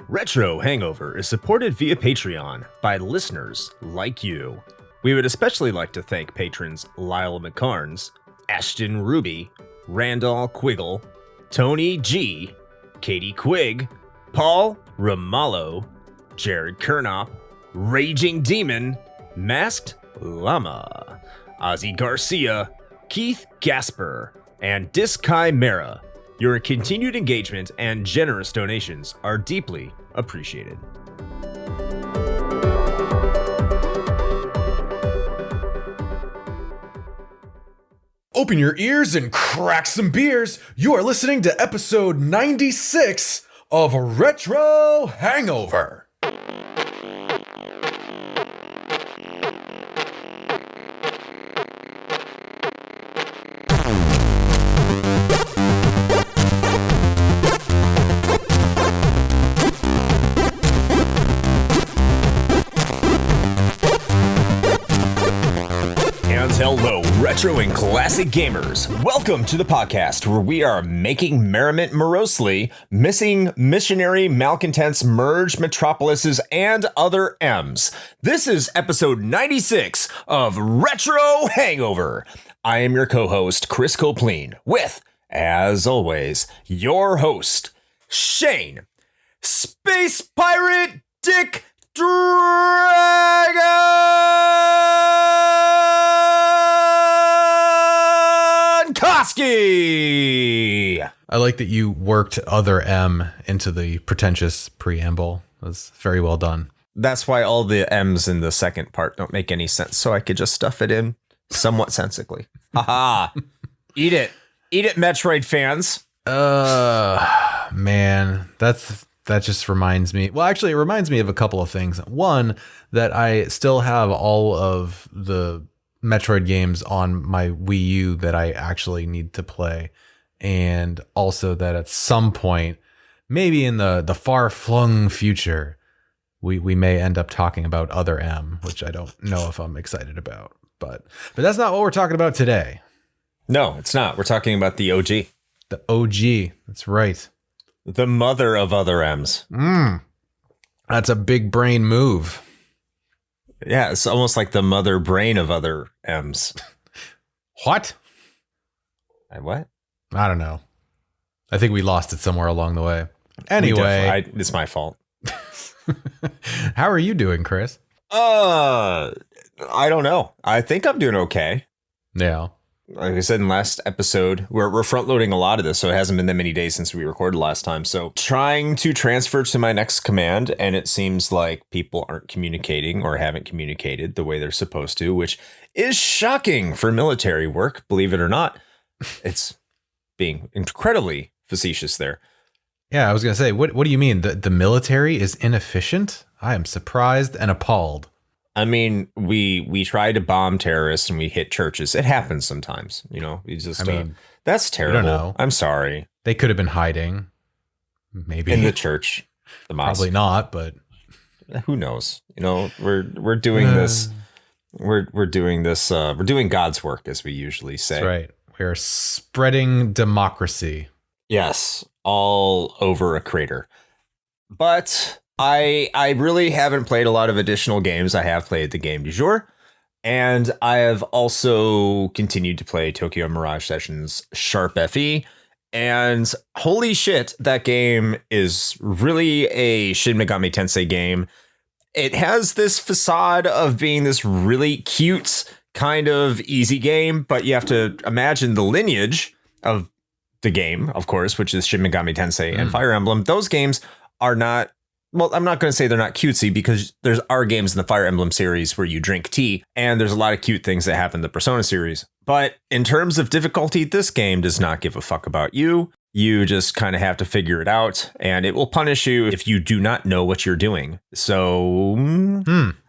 Retro Hangover is supported via Patreon by listeners like you. We would especially like to thank patrons Lyle McCarnes, Ashton Ruby, Randall Quiggle, Tony G, Katie Quigg, Paul Ramallo, Jared Kernop, Raging Demon, Masked Llama, Ozzy Garcia, Keith Gasper, and Diskai Mera. Your continued engagement and generous donations are deeply appreciated. Open your ears and crack some beers. You are listening to episode 96 of Retro Hangover. Hello, retro and classic gamers. Welcome to the podcast where we are making merriment morosely, missing missionary malcontents, merge metropolises, and other M's. This is episode 96 of Retro Hangover. I am your co-host, Chris Copleen, with, as always, your host, Shane, Space Pirate Dick Koski! I like that you worked other M into the pretentious preamble. It was very well done. That's why all the M's in the second part don't make any sense, so I could just stuff it in somewhat sensically. Haha! Eat it, Metroid fans. Man, that just reminds me. Well, actually, it reminds me of a couple of things. One, that I still have all of the Metroid games on my Wii U that I actually need to play. And also that at some point, maybe in the far-flung future, we may end up talking about Other M, which I don't know if I'm excited about. But that's not what we're talking about today. No, it's not. We're talking about the OG. The OG. That's right. The mother of Other M's. That's a big brain move. Yeah, it's almost like the mother brain of Other M's. What? What? I don't know. I think we lost it somewhere along the way. Anyway. It's my fault. How are you doing, Chris? I don't know. I think I'm doing okay. Yeah. Like I said in last episode, we're front loading a lot of this, so it hasn't been that many days since we recorded last time. So trying to transfer to my next command, and it seems like people aren't communicating or haven't communicated the way they're supposed to, which is shocking for military work, believe it or not. It's being incredibly facetious there. Yeah, I was going to say, what do you mean? The military is inefficient? I am surprised and appalled. I mean, we try to bomb terrorists and we hit churches. It happens sometimes, you know. You just, that's terrible. I don't know. I'm sorry. They could have been hiding, maybe in the church, the mosque. Probably not, but who knows? You know, we're doing this. We're doing this. We're doing God's work, as we usually say. That's right. We are spreading democracy. Yes, all over a crater. But I really haven't played a lot of additional games. I have played the game du jour, and I have also continued to play Tokyo Mirage Sessions Sharp FE. And holy shit, that game is really a Shin Megami Tensei game. It has this facade of being this really cute kind of easy game, but you have to imagine the lineage of the game, of course, which is Shin Megami Tensei and Fire Emblem. Those games are not, well, I'm not going to say they're not cutesy, because are games in the Fire Emblem series where you drink tea, and there's a lot of cute things that happen in the Persona series. But in terms of difficulty, this game does not give a fuck about you. You just kind of have to figure it out, and it will punish you if you do not know what you're doing. So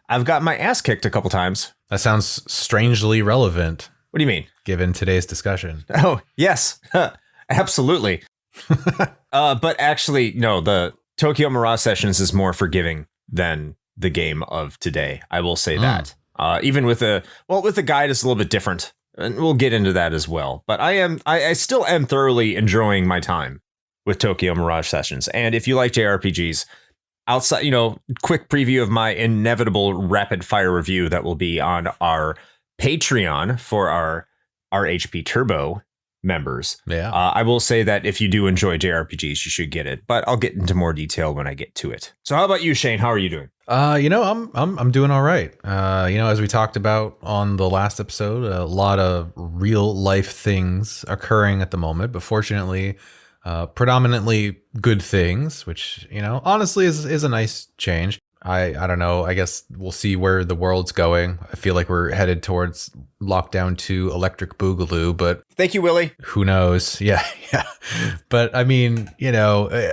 I've got my ass kicked a couple times. That sounds strangely relevant. What do you mean? Given today's discussion. Oh, yes, absolutely. But actually, no, the Tokyo Mirage Sessions is more forgiving than the game of today. I will say that. Even with the guide, it's a little bit different And we'll get into that as well. But I still am thoroughly enjoying my time with Tokyo Mirage Sessions. And if you like JRPGs, outside, quick preview of my inevitable rapid fire review that will be on our Patreon for our HP Turbo members. Yeah. I will say that if you do enjoy JRPGs, you should get it, but I'll get into more detail when I get to it. So how about you, Shane? How are you doing? I'm doing all right. As we talked about on the last episode, a lot of real life things occurring at the moment, but fortunately, predominantly good things, which, honestly is a nice change. I don't know. I guess we'll see where the world's going. I feel like we're headed towards lockdown 2 electric boogaloo, but thank you, Willie. Who knows? Yeah. But I mean,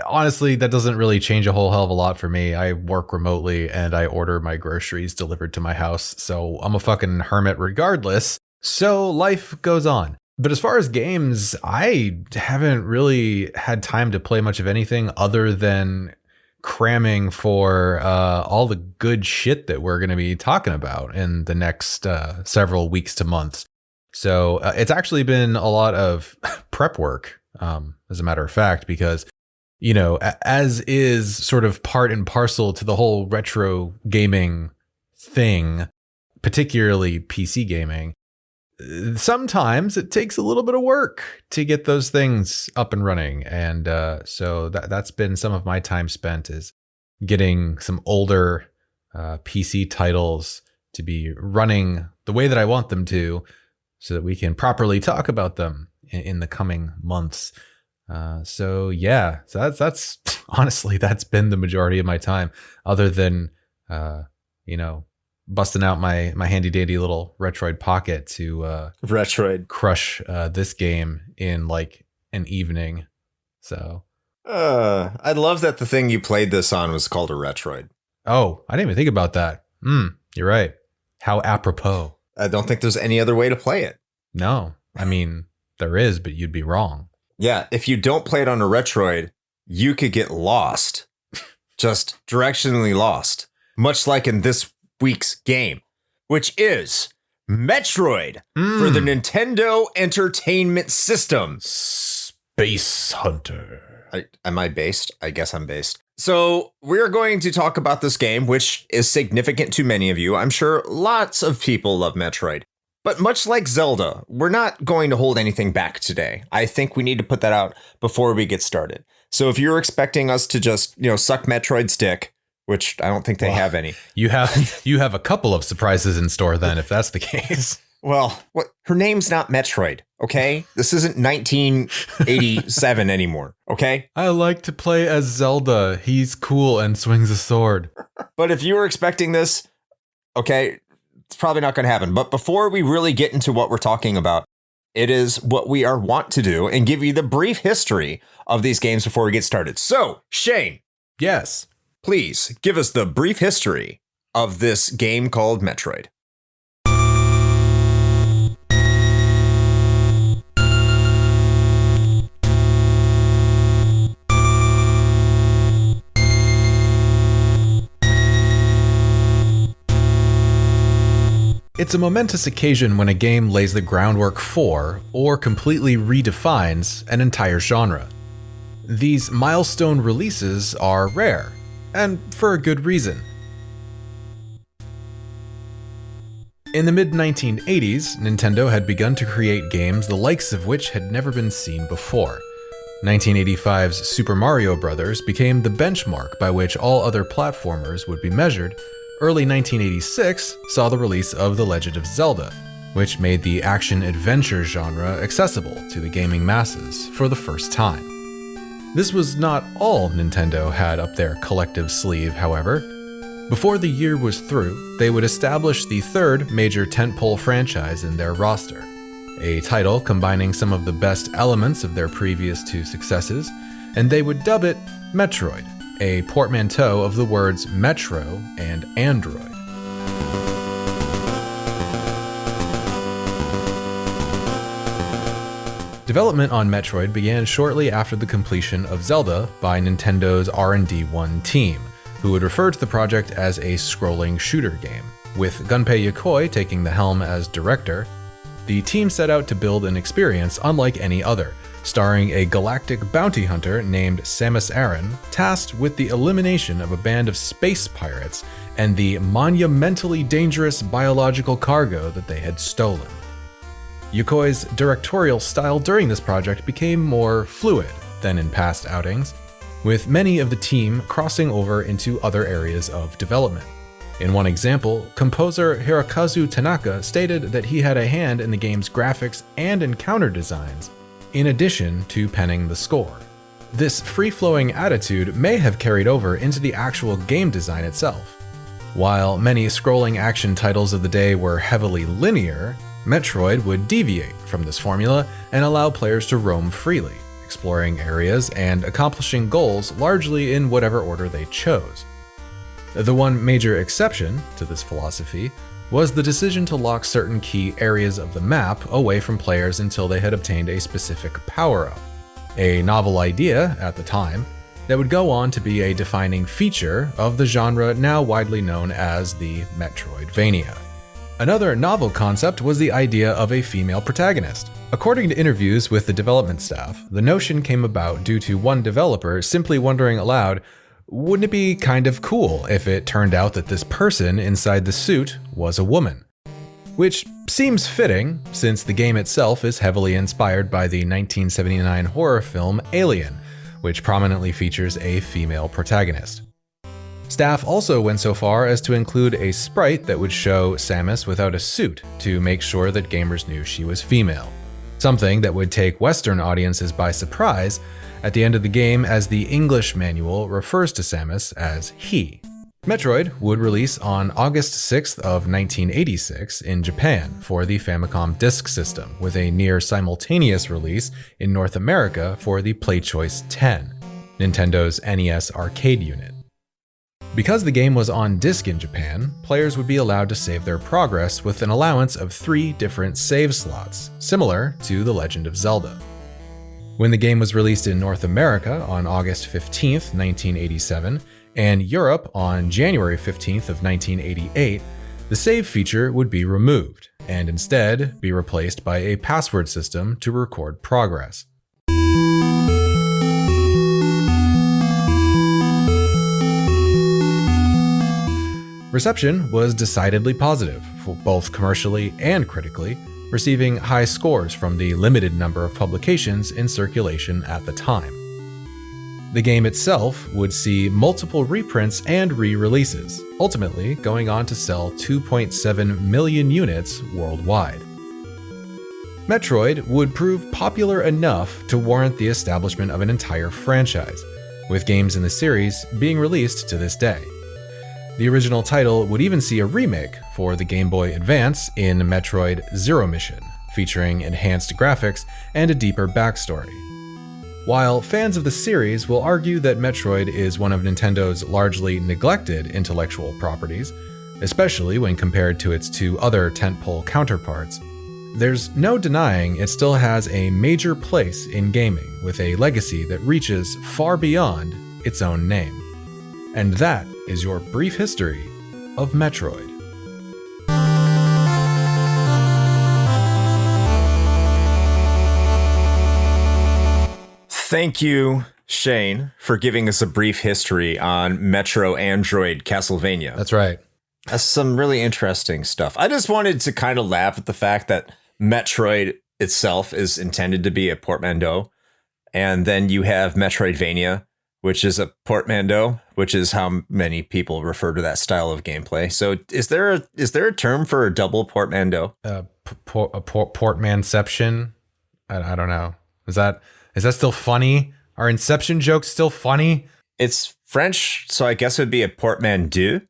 honestly, that doesn't really change a whole hell of a lot for me. I work remotely and I order my groceries delivered to my house. So I'm a fucking hermit regardless. So life goes on. But as far as games, I haven't really had time to play much of anything other than cramming for all the good shit that we're going to be talking about in the next several weeks to months. So it's actually been a lot of prep work, as a matter of fact, because, as is sort of part and parcel to the whole retro gaming thing, particularly PC gaming, sometimes it takes a little bit of work to get those things up and running. And so that's been some of my time spent, is getting some older PC titles to be running the way that I want them to, so that we can properly talk about them in the coming months. So that's honestly, that's been the majority of my time, other than, busting out my handy dandy little Retroid Pocket to crush this game in like an evening. So I love that the thing you played this on was called a Retroid. Oh, I didn't even think about that. You're right. How apropos. I don't think there's any other way to play it. No, I mean, there is, but you'd be wrong. Yeah, if you don't play it on a Retroid, you could get lost. Just directionally lost. Much like in this week's game, which is Metroid for the Nintendo Entertainment System. Space Hunter. Am I based? I guess I'm based. So we're going to talk about this game, which is significant to many of you. I'm sure lots of people love Metroid. But much like Zelda, we're not going to hold anything back today. I think we need to put that out before we get started. So if you're expecting us to just, suck Metroid's dick, which I don't think they have any. You have a couple of surprises in store then, if that's the case. Well, her name's not Metroid, okay? This isn't 1987 anymore, okay? I like to play as Zelda. He's cool and swings a sword. But if you were expecting this, okay, it's probably not going to happen. But before we really get into what we're talking about, it is what we are want to do and give you the brief history of these games before we get started. So, Shane. Yes. Please give us the brief history of this game called Metroid. It's a momentous occasion when a game lays the groundwork for, or completely redefines, an entire genre. These milestone releases are rare, and for a good reason. In the mid-1980s, Nintendo had begun to create games the likes of which had never been seen before. 1985's Super Mario Bros. Became the benchmark by which all other platformers would be measured. Early 1986 saw the release of The Legend of Zelda, which made the action-adventure genre accessible to the gaming masses for the first time. This was not all Nintendo had up their collective sleeve, however. Before the year was through, they would establish the third major tentpole franchise in their roster, a title combining some of the best elements of their previous two successes, and they would dub it Metroid, a portmanteau of the words Metro and Android. Development on Metroid began shortly after the completion of Zelda by Nintendo's R&D1 team, who would refer to the project as a scrolling shooter game, with Gunpei Yokoi taking the helm as director. the team set out to build an experience unlike any other, starring a galactic bounty hunter named Samus Aran, tasked with the elimination of a band of space pirates and the monumentally dangerous biological cargo that they had stolen. Yokoi's directorial style during this project became more fluid than in past outings, with many of the team crossing over into other areas of development. In one example, composer Hirokazu Tanaka stated that he had a hand in the game's graphics and encounter designs, in addition to penning the score. This free-flowing attitude may have carried over into the actual game design itself. While many scrolling action titles of the day were heavily linear, Metroid would deviate from this formula and allow players to roam freely, exploring areas and accomplishing goals largely in whatever order they chose. The one major exception to this philosophy was the decision to lock certain key areas of the map away from players until they had obtained a specific power-up, a novel idea at the time that would go on to be a defining feature of the genre now widely known as the Metroidvania. Another novel concept was the idea of a female protagonist. According to interviews with the development staff, the notion came about due to one developer simply wondering aloud, wouldn't it be kind of cool if it turned out that this person inside the suit was a woman? Which seems fitting, since the game itself is heavily inspired by the 1979 horror film Alien, which prominently features a female protagonist. Staff also went so far as to include a sprite that would show Samus without a suit to make sure that gamers knew she was female. Something that would take Western audiences by surprise at the end of the game, as the English manual refers to Samus as he. Metroid would release on August 6th of 1986 in Japan for the Famicom Disk System, with a near simultaneous release in North America for the PlayChoice 10, Nintendo's NES arcade unit. Because the game was on disc in Japan, players would be allowed to save their progress with an allowance of 3 different save slots, similar to The Legend of Zelda. When the game was released in North America on August 15th, 1987, and Europe on January 15th of 1988, the save feature would be removed, and instead be replaced by a password system to record progress. Reception was decidedly positive, both commercially and critically, receiving high scores from the limited number of publications in circulation at the time. The game itself would see multiple reprints and re-releases, ultimately going on to sell 2.7 million units worldwide. Metroid would prove popular enough to warrant the establishment of an entire franchise, with games in the series being released to this day. The original title would even see a remake for the Game Boy Advance in Metroid Zero Mission, featuring enhanced graphics and a deeper backstory. While fans of the series will argue that Metroid is one of Nintendo's largely neglected intellectual properties, especially when compared to its 2 other tentpole counterparts, there's no denying it still has a major place in gaming, with a legacy that reaches far beyond its own name. And that is your brief history of Metroid. Thank you, Shane, for giving us a brief history on Metro Android Castlevania. That's right. That's some really interesting stuff. I just wanted to kind of laugh at the fact that Metroid itself is intended to be a portmanteau, and then you have Metroidvania, which is a portmanteau, which is how many people refer to that style of gameplay. So is there a term for a double portmanteau? Portmanception? I don't know. Is that still funny? Are Inception jokes still funny? It's French, so I guess it would be a portmanteau.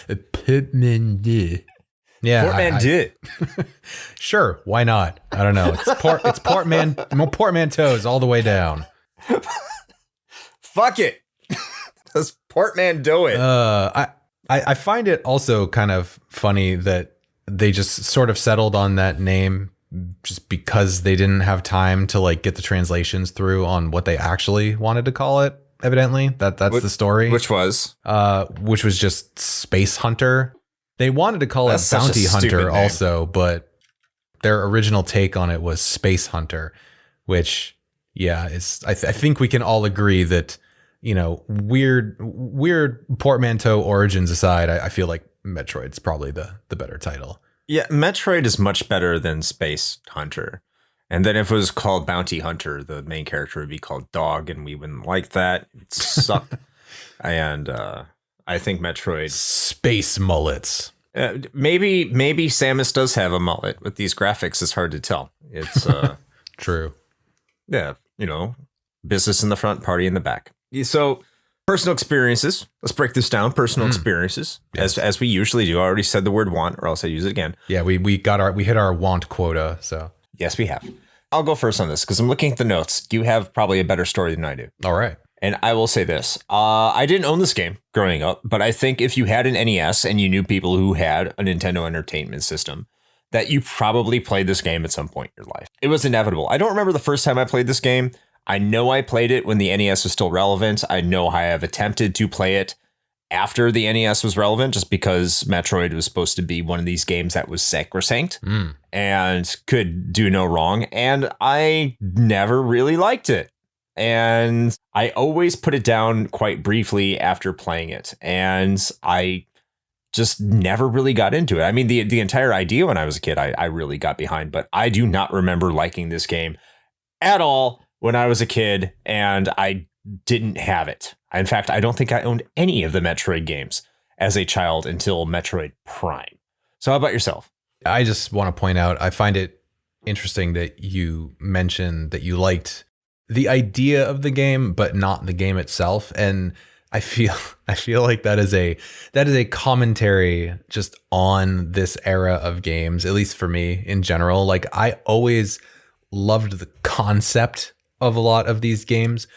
A portmanteau. Yeah. Portmanteau. Sure, why not? I don't know. It's portmanteaus all the way down. Fuck it. Let's portmanteau it. I find it also kind of funny that they just sort of settled on that name just because they didn't have time to like get the translations through on what they actually wanted to call it. Evidently, that's the story. Which was just Space Hunter. They wanted to call it Bounty Hunter also, but their original take on it was Space Hunter, which, yeah, is I think we can all agree that, you know, weird portmanteau origins aside, I feel like Metroid's probably the better title. Yeah, Metroid is much better than Space Hunter. And then if it was called Bounty Hunter, the main character would be called Dog, and we wouldn't like that. It sucked. And I think Metroid... Space Mullets. Maybe Samus does have a mullet. With these graphics, it's hard to tell. It's... True. Yeah, you know, business in the front, party in the back. So... Personal experiences. Let's break this down. Personal experiences, yes. as we usually do. I already said the word want, or else I use it again. Yeah, we hit our want quota. So yes, we have. I'll go first on this because I'm looking at the notes. You have probably a better story than I do. All right. And I will say this. I didn't own this game growing up, but I think if you had an NES and you knew people who had a Nintendo Entertainment System, that you probably played this game at some point in your life. It was inevitable. I don't remember the first time I played this game. I know I played it when the NES was still relevant. I know I have attempted to play it after the NES was relevant, just because Metroid was supposed to be one of these games that was sacrosanct and could do no wrong. And I never really liked it. And I always put it down quite briefly after playing it. And I just never really got into it. I mean, the entire idea when I was a kid, I really got behind, but I do not remember liking this game at all when I was a kid, and I didn't have it. In fact, I don't think I owned any of the Metroid games as a child until Metroid Prime. So how about yourself? I just want to point out, I find it interesting that you mentioned that you liked the idea of the game, but not the game itself. And I feel like that is a commentary just on this era of games, at least for me in general. Like, I always loved the concept of a lot of these games,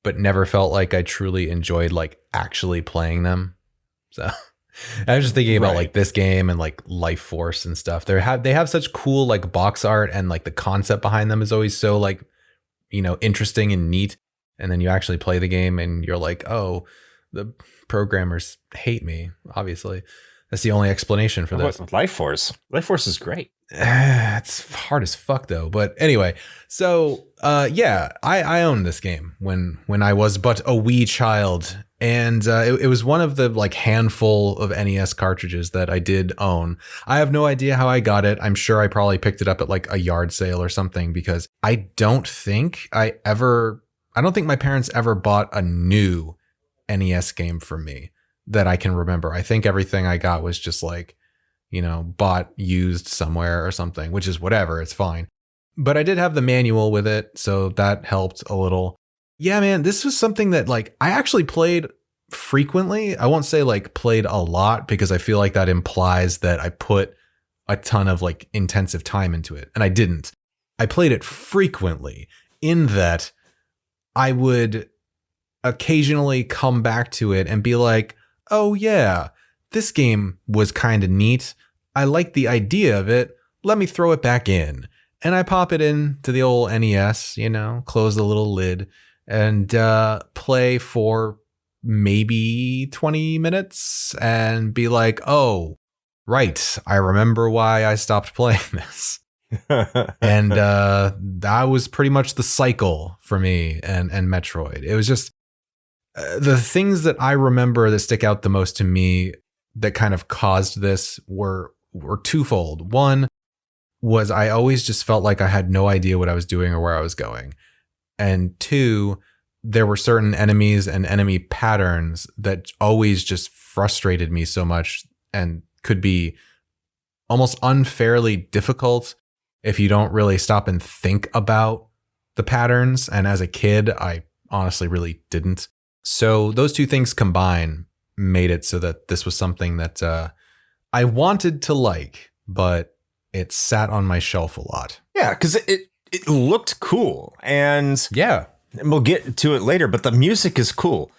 but never felt like I truly enjoyed like actually playing them. So I was just thinking about like this game and like Life Force and stuff. They have such cool like box art, and like the concept behind them is always so like, you know, interesting and neat. And then you actually play the game and you're like, oh, the programmers hate me. Obviously, that's the only explanation for this. Life Force is great. It's hard as fuck though. But anyway, so yeah, I owned this game when I was but a wee child, and it was one of the like handful of NES cartridges that I did own. I have no idea how I got it. I'm sure I probably picked it up at like a yard sale or something, because I don't think my parents ever bought a new NES game for me that I can remember. I think everything I got was just like, you know, bought used somewhere or something, which is whatever. It's fine. But I did have the manual with it, so that helped a little. Yeah, man, this was something that like I actually played frequently. I won't say like played a lot, because I feel like that implies that I put a ton of like intensive time into it, and I didn't. I played it frequently in that I would occasionally come back to it and be like, oh yeah, this game was kind of neat. I like the idea of it. Let me throw it back in. And I pop it into the old NES, you know, close the little lid, and play for maybe 20 minutes and be like, oh, right, I remember why I stopped playing this. And that was pretty much the cycle for me and Metroid. It was just the things that I remember that stick out the most to me that kind of caused this were twofold. One was I always just felt like I had no idea what I was doing or where I was going. And two, there were certain enemies and enemy patterns that always just frustrated me so much and could be almost unfairly difficult if you don't really stop and think about the patterns. And as a kid, I honestly really didn't. So those two things combined made it so that this was something that I wanted to like, but it sat on my shelf a lot. Yeah, because it looked cool. And yeah, we'll get to it later, but the music is cool.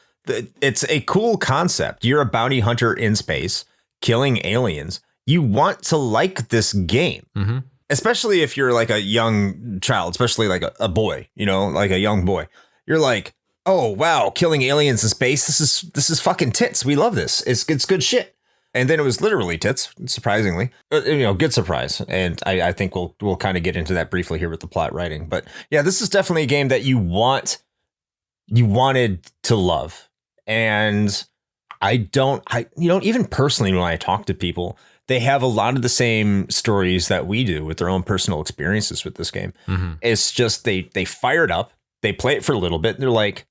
It's a cool concept. You're a bounty hunter in space, killing aliens. You want to like this game, especially if you're like a young child, especially like a boy, you know, like a young boy. You're like, oh, wow, killing aliens in space. This is fucking tits. We love this. It's good shit. And then it was literally tits, surprisingly. Good surprise. And I think we'll kind of get into that briefly here with the plot writing. But yeah, this is definitely a game that you wanted to love. And even personally, when I talk to people, they have a lot of the same stories that we do with their own personal experiences with this game. Mm-hmm. It's just they fire it up, they play it for a little bit, and they're like,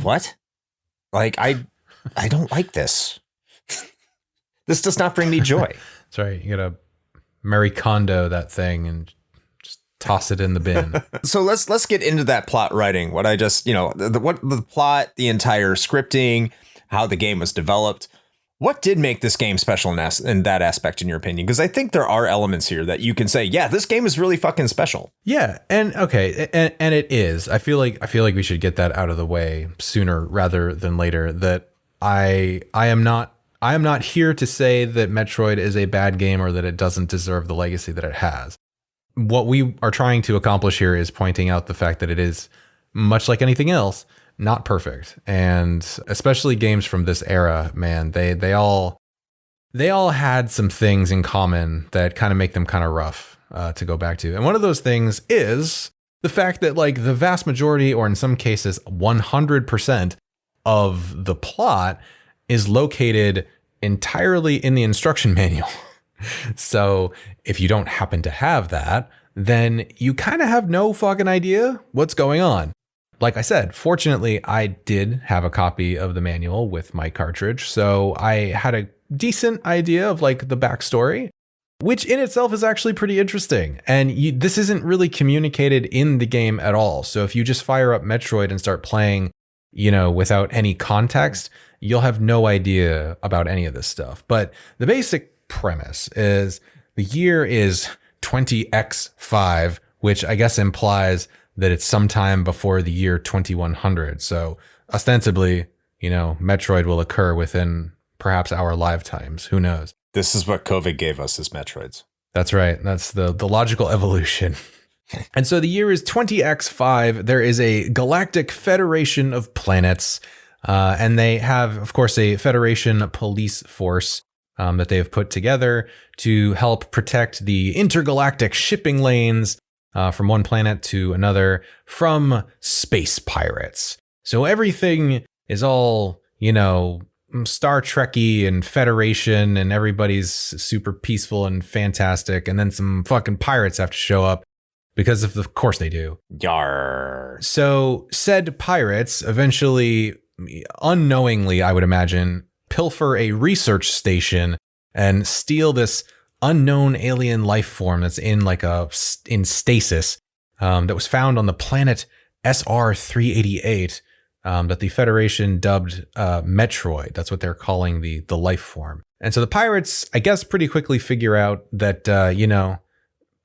what? Like, I don't like this. This does not bring me joy. That's right. You gotta Marie Kondo that thing and just toss it in the bin. So let's get into that plot writing. What I just, the plot, the entire scripting, how the game was developed. What did make this game special in that aspect, in your opinion? Because I think there are elements here that you can say, yeah, this game is really fucking special. Yeah, and okay, and it is. I feel like we should get that out of the way sooner rather than later. That I am not here to say that Metroid is a bad game or that it doesn't deserve the legacy that it has. What we are trying to accomplish here is pointing out the fact that it is, much like anything else, not perfect. And especially games from this era, man, they all had some things in common that kind of make them kind of rough to go back to. And one of those things is the fact that, like, the vast majority, or in some cases 100% of the plot is located entirely in the instruction manual. So if you don't happen to have that, then you kind of have no fucking idea what's going on. Like I said, fortunately, I did have a copy of the manual with my cartridge, so I had a decent idea of, like, the backstory, which in itself is actually pretty interesting. And this isn't really communicated in the game at all. So if you just fire up Metroid and start playing, without any context, you'll have no idea about any of this stuff. But the basic premise is the year is 20x5, which I guess implies that it's sometime before the year 2100. So ostensibly, Metroid will occur within perhaps our lifetimes. Who knows? This is what COVID gave us, as Metroids. That's right. That's the logical evolution. And so the year is 20x5. There is a galactic federation of planets. And they have, of course, a Federation police force that they have put together to help protect the intergalactic shipping lanes from one planet to another from space pirates. So everything is all, Star Trekky and Federation, and everybody's super peaceful and fantastic. And then some fucking pirates have to show up because of course they do. Yar. So said pirates eventually, unknowingly, I would imagine, pilfer a research station and steal this unknown alien life form that's in in stasis that was found on the planet SR-388 that the Federation dubbed Metroid. That's what they're calling the life form. And so the pirates, I guess, pretty quickly figure out that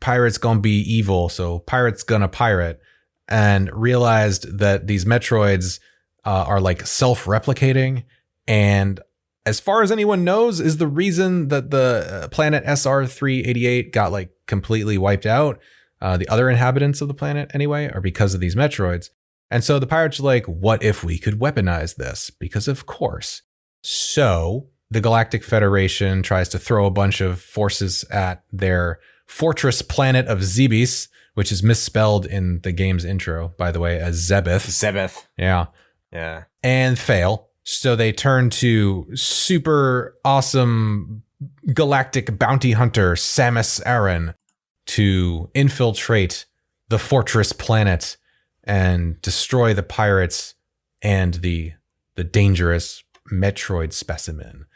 pirates gonna be evil, so pirates gonna pirate, and realized that these Metroids are like self-replicating, and as far as anyone knows, is the reason that the planet SR-388 got like completely wiped out. The other inhabitants of the planet, anyway, are because of these Metroids. And so the pirates are like, what if we could weaponize this? Because of course. So the Galactic Federation tries to throw a bunch of forces at their fortress planet of Zebes, which is misspelled in the game's intro, by the way, as Zebeth. Zebeth. Yeah. Yeah. And fail. So they turn to super awesome galactic bounty hunter Samus Aran to infiltrate the fortress planet and destroy the pirates and the dangerous Metroid specimen.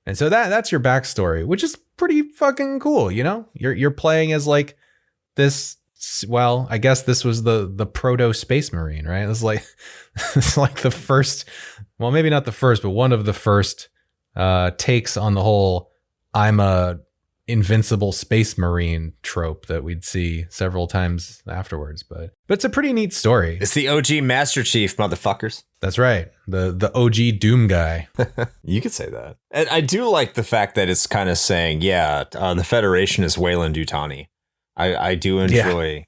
And so that's your backstory, which is pretty fucking cool, You're playing as like this. Well, I guess this was the proto Space Marine, right? It's like the first, well, maybe not the first, but one of the first takes on the whole I'm a invincible Space Marine trope that we'd see several times afterwards. But it's a pretty neat story. It's the OG Master Chief, motherfuckers. That's right. The OG Doom guy. You could say that. And I do like the fact that it's kind of saying, the Federation is Weyland-Yutani. I do enjoy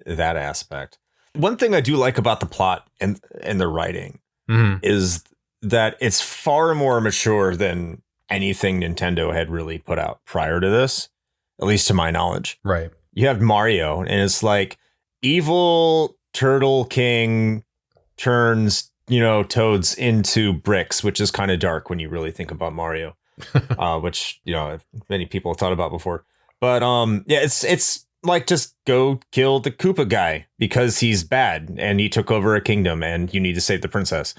that aspect. One thing I do like about the plot and the writing is that it's far more mature than anything Nintendo had really put out prior to this, at least to my knowledge. Right. You have Mario, and it's like evil Turtle King turns, Toads into bricks, which is kind of dark when you really think about Mario, which, many people have thought about before. But yeah, it's like, just go kill the Koopa guy because he's bad and he took over a kingdom and you need to save the princess.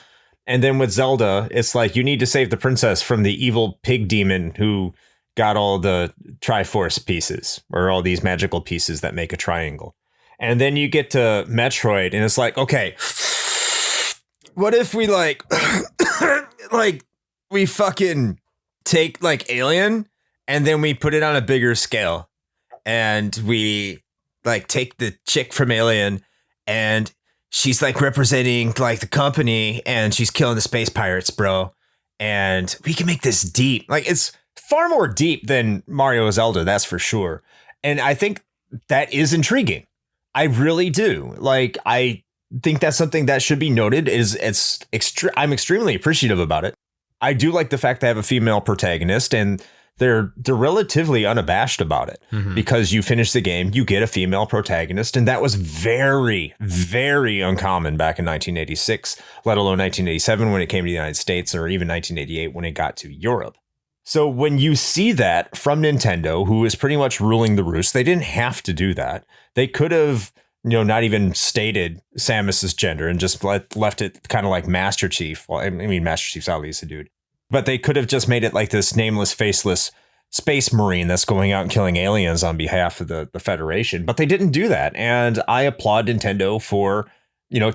And then with Zelda, it's like you need to save the princess from the evil pig demon who got all the Triforce pieces, or all these magical pieces that make a triangle. And then you get to Metroid and it's like, okay, what if we like we fucking take like Alien and then we put it on a bigger scale, and we like take the chick from Alien and she's like representing like the company and she's killing the space pirates, bro. And we can make this deep. Like, it's far more deep than Mario Zelda, that's for sure. And I think that is intriguing. I really do. Like, I think that's something that should be noted. I'm extremely appreciative about it. I do like the fact they have a female protagonist, and they're relatively unabashed about it, because you finish the game, you get a female protagonist, and that was very, very uncommon back in 1986, let alone 1987 when it came to the United States, or even 1988 when it got to Europe. So when you see that from Nintendo, who is pretty much ruling the roost, they didn't have to do that. They could have, not even stated Samus's gender and just left it kind of like Master Chief. Well, I mean, Master Chief's obviously a dude. But they could have just made it like this nameless, faceless space marine that's going out and killing aliens on behalf of the Federation. But they didn't do that. And I applaud Nintendo for,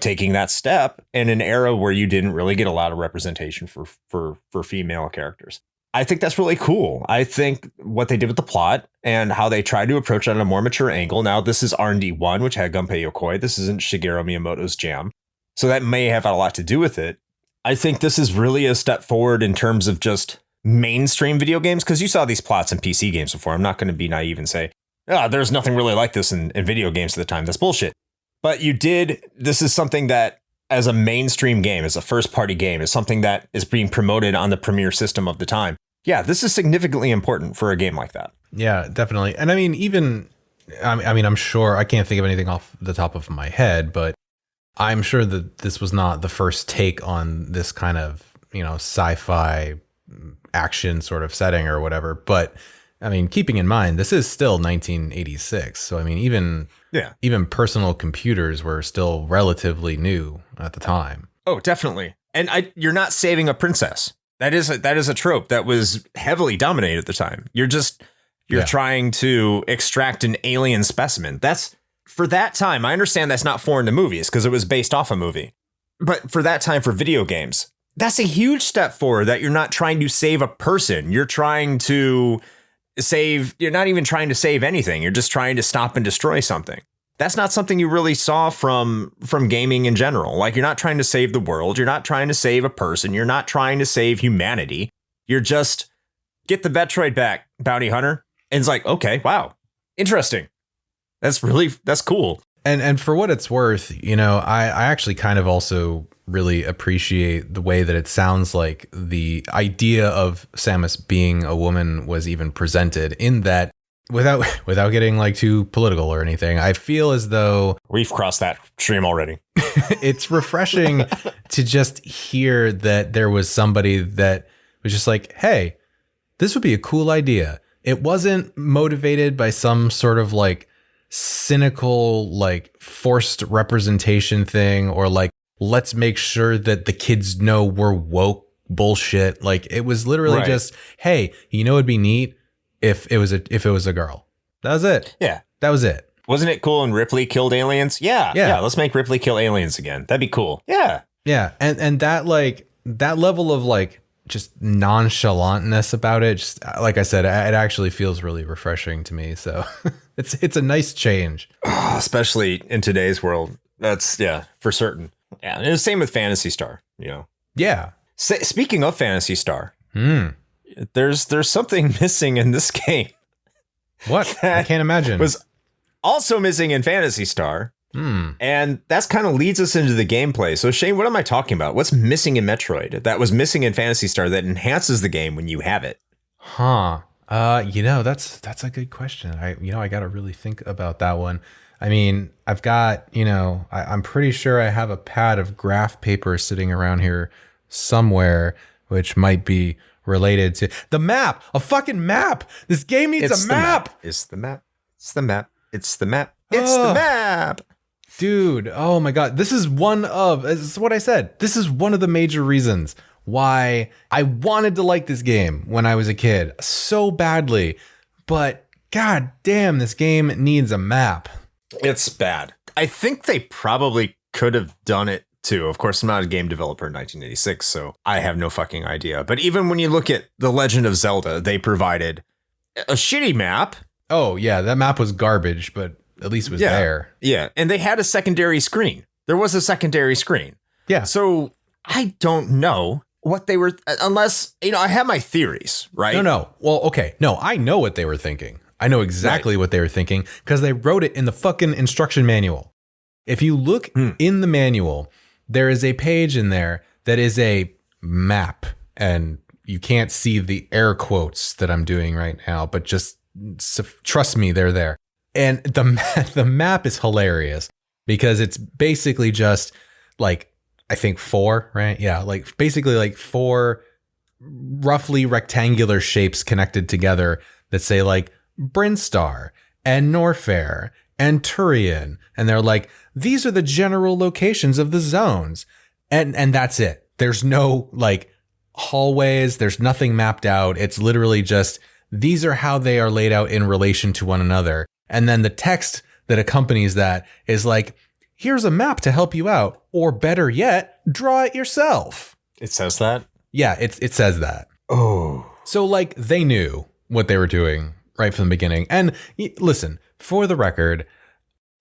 taking that step in an era where you didn't really get a lot of representation for female characters. I think that's really cool. I think what they did with the plot and how they tried to approach it on a more mature angle. Now, this is R&D 1, which had Gunpei Yokoi. This isn't Shigeru Miyamoto's jam. So that may have had a lot to do with it. I think this is really a step forward in terms of just mainstream video games, because you saw these plots in PC games before. I'm not going to be naive and say, there's nothing really like this in video games at the time. That's bullshit. But this is something that, as a mainstream game, as a first-party game, is something that is being promoted on the premier system of the time. Yeah, this is significantly important for a game like that. Yeah, definitely. And I mean, I'm sure, I can't think of anything off the top of my head, but I'm sure that this was not the first take on this kind of, sci-fi action sort of setting or whatever. But I mean, keeping in mind, this is still 1986. So, I mean, even personal computers were still relatively new at the time. Oh, definitely. And you're not saving a princess. That is a trope that was heavily dominated at the time. You're trying to extract an alien specimen. That's, for that time, I understand that's not foreign to movies because it was based off a movie. But for that time, for video games, that's a huge step forward, that you're not trying to save a person. You're not even trying to save anything. You're just trying to stop and destroy something. That's not something you really saw from gaming in general. Like, you're not trying to save the world. You're not trying to save a person. You're not trying to save humanity. You're just, get the Metroid back, bounty hunter. And it's like, okay, wow, interesting. That's cool. And for what it's worth, I actually kind of also really appreciate the way that it sounds like the idea of Samus being a woman was even presented, in that, without getting like too political or anything, I feel as though we've crossed that stream already. It's refreshing to just hear that there was somebody that was just like, hey, this would be a cool idea. It wasn't motivated by some sort of like cynical, like forced representation thing, or like, let's make sure that the kids know we're woke bullshit. Like, it was literally just, hey, it'd be neat if it was a girl. That was it. Yeah. That was it. Wasn't it cool when Ripley killed aliens? Yeah. Let's make Ripley kill aliens again. That'd be cool. Yeah. Yeah. And that, like, that level of like just nonchalantness about it, just like I said, it actually feels really refreshing to me. So it's a nice change. Especially in today's world. That's, yeah, for certain. Yeah. And the same with Phantasy Star, Yeah. Speaking of Phantasy Star, there's something missing in this game. What? I can't imagine. Was also missing in Phantasy Star, And that's kind of leads us into the gameplay. So Shane, what am I talking about? What's missing in Metroid that was missing in Phantasy Star that enhances the game when you have it? That's a good question. I got to really think about that one. I mean, I've got, I'm pretty sure I have a pad of graph paper sitting around here somewhere, which might be related to the map, a fucking map. This game needs a map. It's the map. It's the map. It's the map. It's the map. Dude, oh my God. This is what I said. This is one of the major reasons why I wanted to like this game when I was a kid so badly. But God damn, this game needs a map. It's bad. I think they probably could have done it too. Of course, I'm not a game developer in 1986, so I have no fucking idea. But even when you look at The Legend of Zelda, they provided a shitty map. Oh, yeah, that map was garbage, but at least it was there. Yeah, and they had a secondary screen. There was a secondary screen. Yeah. So I don't know what they were, unless, I have my theories, right? No. Well, okay. No, I know what they were thinking. I know exactly what they were thinking because they wrote it in the fucking instruction manual. If you look in the manual, there is a page in there that is a map, and you can't see the air quotes that I'm doing right now, but just trust me, they're there. And the map is hilarious because it's basically just like, I think 4, right? Yeah, like basically like 4 roughly rectangular shapes connected together that say like Brinstar and Norfair and Turian. And they're like, these are the general locations of the zones. And that's it. There's no like hallways. There's nothing mapped out. It's literally just, these are how they are laid out in relation to one another. And then the text that accompanies that is like, here's a map to help you out. Or better yet, draw it yourself. It says that? Yeah, it says that. Oh. So like they knew what they were doing right from the beginning. And listen, for the record,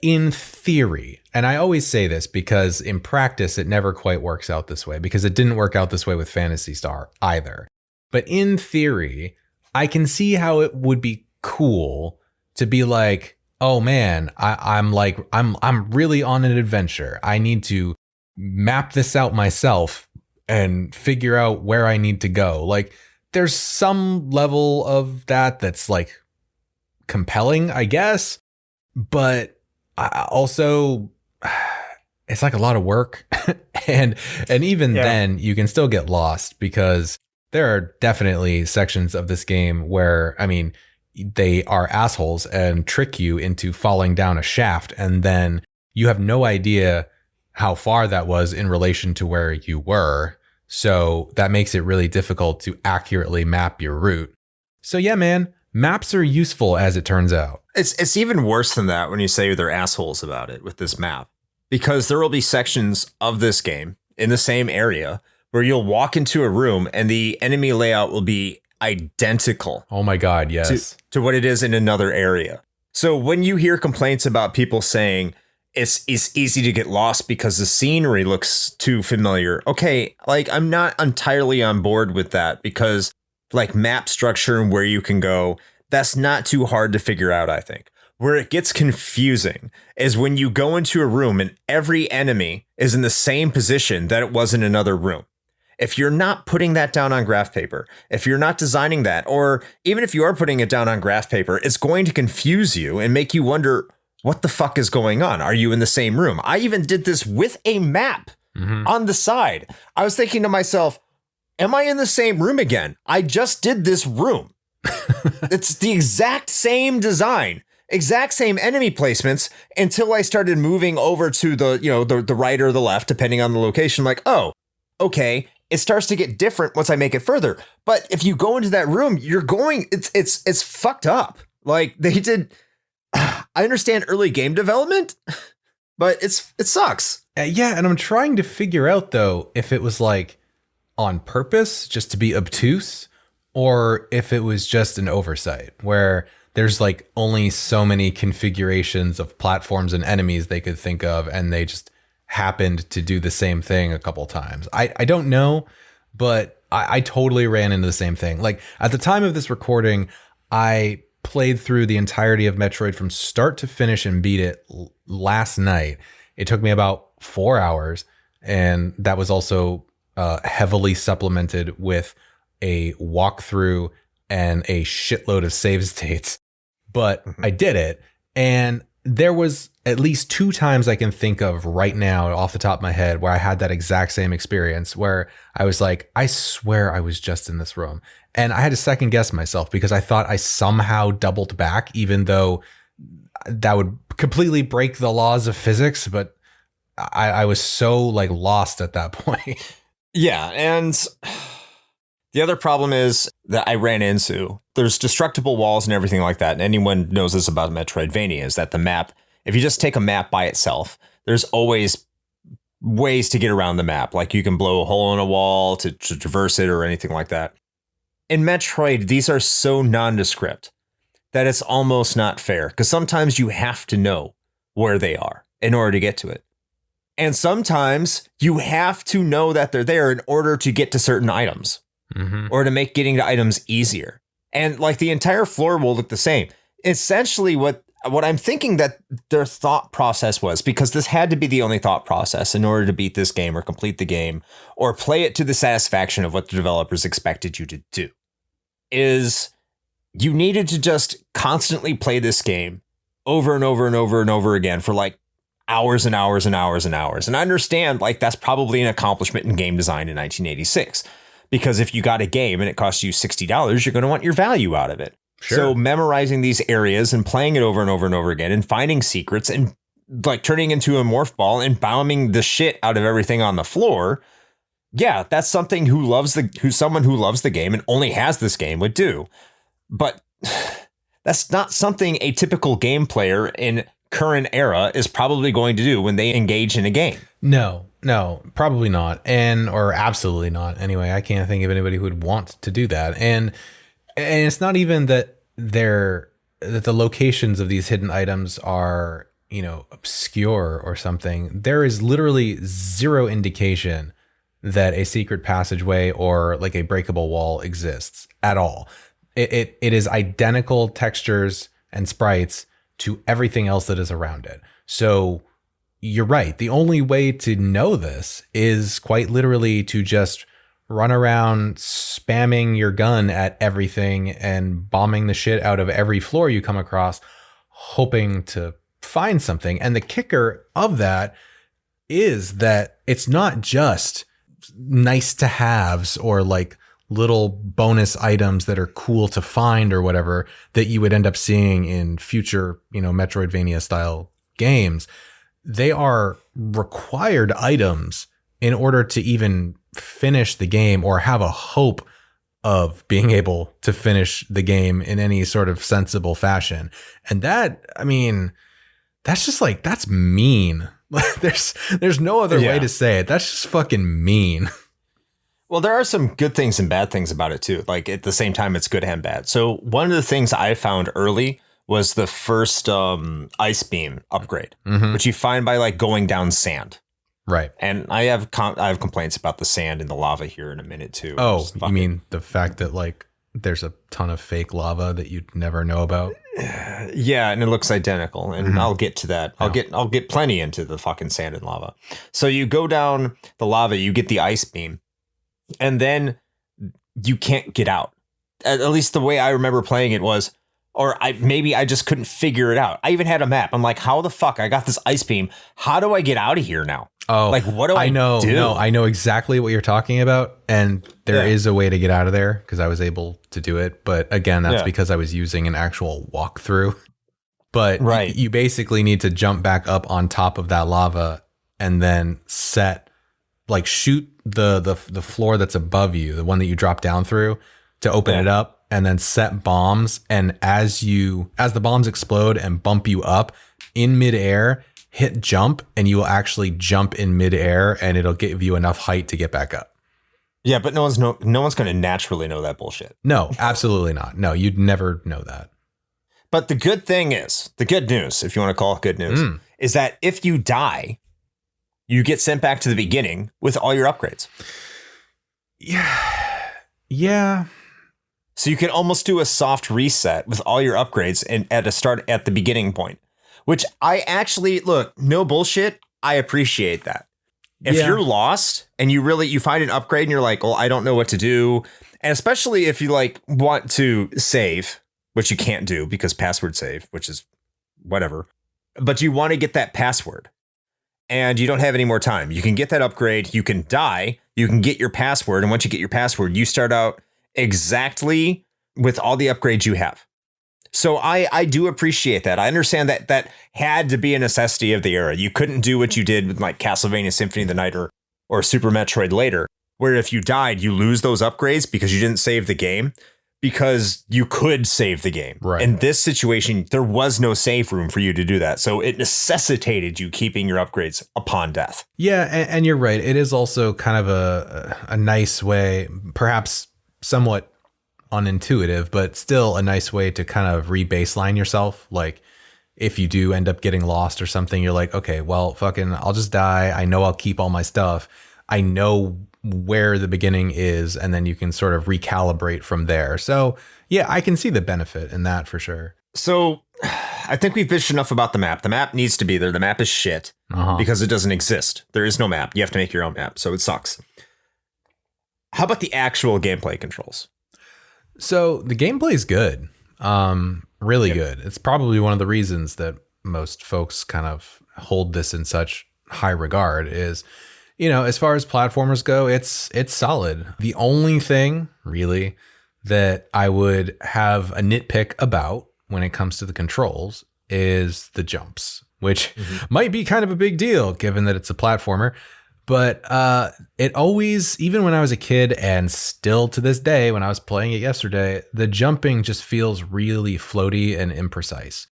in theory, and I always say this because in practice, it never quite works out this way because it didn't work out this way with Phantasy Star either. But in theory, I can see how it would be cool to be like, oh man, I'm really on an adventure. I need to map this out myself and figure out where I need to go. Like there's some level of that's like compelling, I guess, but also it's like a lot of work. and even then you can still get lost because there are definitely sections of this game where, I mean, they are assholes and trick you into falling down a shaft. And then you have no idea how far that was in relation to where you were. So that makes it really difficult to accurately map your route. So yeah, man, maps are useful as it turns out. It's even worse than that when you say they're assholes about it with this map, because there will be sections of this game in the same area where you'll walk into a room and the enemy layout will be identical. Oh my God, yes. To what it is in another area. So when you hear complaints about people saying it's easy to get lost because the scenery looks too familiar. Okay, like I'm not entirely on board with that because like map structure and where you can go, that's not too hard to figure out, I think. Where it gets confusing is when you go into a room and every enemy is in the same position that it was in another room. If you're not putting that down on graph paper, if you're not designing that, or even if you are putting it down on graph paper, it's going to confuse you and make you wonder, what the fuck is going on? Are you in the same room? I even did this with a map on the side. I was thinking to myself, am I in the same room again? I just did this room. It's the exact same design, exact same enemy placements until I started moving over to the right or the left, depending on the location. Like, oh, okay. It starts to get different once I make it further. But if you go into that room, it's fucked up. Like they did. I understand early game development, but it sucks. Yeah. And I'm trying to figure out though, if it was like on purpose just to be obtuse or if it was just an oversight where there's like only so many configurations of platforms and enemies they could think of. And they just happened to do the same thing a couple times. I don't know, but I totally ran into the same thing. Like at the time of this recording, I played through the entirety of Metroid from start to finish and beat it last night. It took me about 4 hours, and that was also heavily supplemented with a walkthrough and a shitload of save states. But I did it, and there was at least 2 times I can think of right now off the top of my head where I had that exact same experience where I was like, I swear I was just in this room. And I had to second guess myself because I thought I somehow doubled back, even though that would completely break the laws of physics. But I was so like lost at that point. Yeah. And the other problem is that I ran into, there's destructible walls and everything like that. And anyone knows this about Metroidvania is that the map, if you just take a map by itself, there's always ways to get around the map. Like you can blow a hole in a wall to traverse it or anything like that. In Metroid, these are so nondescript that it's almost not fair because sometimes you have to know where they are in order to get to it. And sometimes you have to know that they're there in order to get to certain items. Or to make getting to items easier. And like the entire floor will look the same. Essentially what I'm thinking that their thought process was, because this had to be the only thought process in order to beat this game or complete the game or play it to the satisfaction of what the developers expected you to do, is you needed to just constantly play this game over and over and over and over again for like hours and hours and hours and hours. And I understand like that's probably an accomplishment in game design in 1986. Because if you got a game and it costs you $60, you're going to want your value out of it. Sure. So memorizing these areas and playing it over and over and over again and finding secrets and like turning into a morph ball and bombing the shit out of everything on the floor. Yeah, that's something someone who loves the game and only has this game would do. But that's not something a typical game player in current era is probably going to do when they engage in a game. No, probably not. Or absolutely not. Anyway, I can't think of anybody who would want to do that. And it's not even that that the locations of these hidden items are, obscure or something. There is literally zero indication that a secret passageway or like a breakable wall exists at all. It is identical textures and sprites to everything else that is around it. So you're right. The only way to know this is quite literally to just run around spamming your gun at everything and bombing the shit out of every floor you come across, hoping to find something. And the kicker of that is that it's not just nice to haves or like little bonus items that are cool to find or whatever that you would end up seeing in future, Metroidvania style games. They are required items in order to even finish the game or have a hope of being able to finish the game in any sort of sensible fashion. And that, that's just like, that's mean. There's no other way to say it. That's just fucking mean. Well, there are some good things and bad things about it too. Like at the same time, it's good and bad. So one of the things I found early was the first ice beam upgrade, which you find by like going down sand. Right. And I have complaints about the sand and the lava here in a minute too. Oh, you mean the fact that like there's a ton of fake lava that you'd never know about? Yeah, and it looks identical. And I'll get to that. I'll get plenty into the fucking sand and lava. So you go down the lava, you get the ice beam, and then you can't get out. At least the way I remember playing it was, or maybe I just couldn't figure it out. I even had a map. I'm like, how the fuck? I got this ice beam. How do I get out of here now? Oh, like, what do I know? do? No, I know exactly what you're talking about. And there is a way to get out of there because I was able to do it. But again, that's because I was using an actual walkthrough. But you basically need to jump back up on top of that lava and then shoot the floor that's above you, the one that you drop down through, to open it up. And then set bombs, and as the bombs explode and bump you up in midair, hit jump, and you will actually jump in midair, and it'll give you enough height to get back up. Yeah, but no one's going to naturally know that bullshit. No, absolutely not. No, you'd never know that. But the good news, if you want to call it good news, is that if you die, you get sent back to the beginning with all your upgrades. Yeah. So you can almost do a soft reset with all your upgrades and at the beginning point, which I actually look, no bullshit. I appreciate that. If you're lost and you find an upgrade and you're like, well, I don't know what to do. And especially if you like want to save, which you can't do because password save, which is whatever, but you want to get that password and you don't have any more time. You can get that upgrade. You can die. You can get your password. And once you get your password, you start out exactly with all the upgrades you have. So I do appreciate that. I understand that had to be a necessity of the era. You couldn't do what you did with like Castlevania Symphony of the Night or Super Metroid later, where if you died, you lose those upgrades because you didn't save the game, because you could save the game. Right. In this situation, there was no save room for you to do that. So it necessitated you keeping your upgrades upon death. Yeah, and you're right. It is also kind of a nice way, perhaps somewhat unintuitive, but still a nice way to kind of re-baseline yourself. Like if you do end up getting lost or something, you're like, okay, well, fucking, I'll just die. I know I'll keep all my stuff. I know where the beginning is, and then you can sort of recalibrate from there. So yeah, I can see the benefit in that for sure. So I think we've bitched enough about the map. The map needs to be there. The map is shit because it doesn't exist. There is no map. You have to make your own map. So it sucks. How about the actual gameplay controls? So the gameplay is good. Really good. It's probably one of the reasons that most folks kind of hold this in such high regard is, you know, as far as platformers go, it's solid. The only thing really that I would have a nitpick about when it comes to the controls is the jumps, which might be kind of a big deal given that it's a platformer. But it always, even when I was a kid and still to this day, when I was playing it yesterday, the jumping just feels really floaty and imprecise,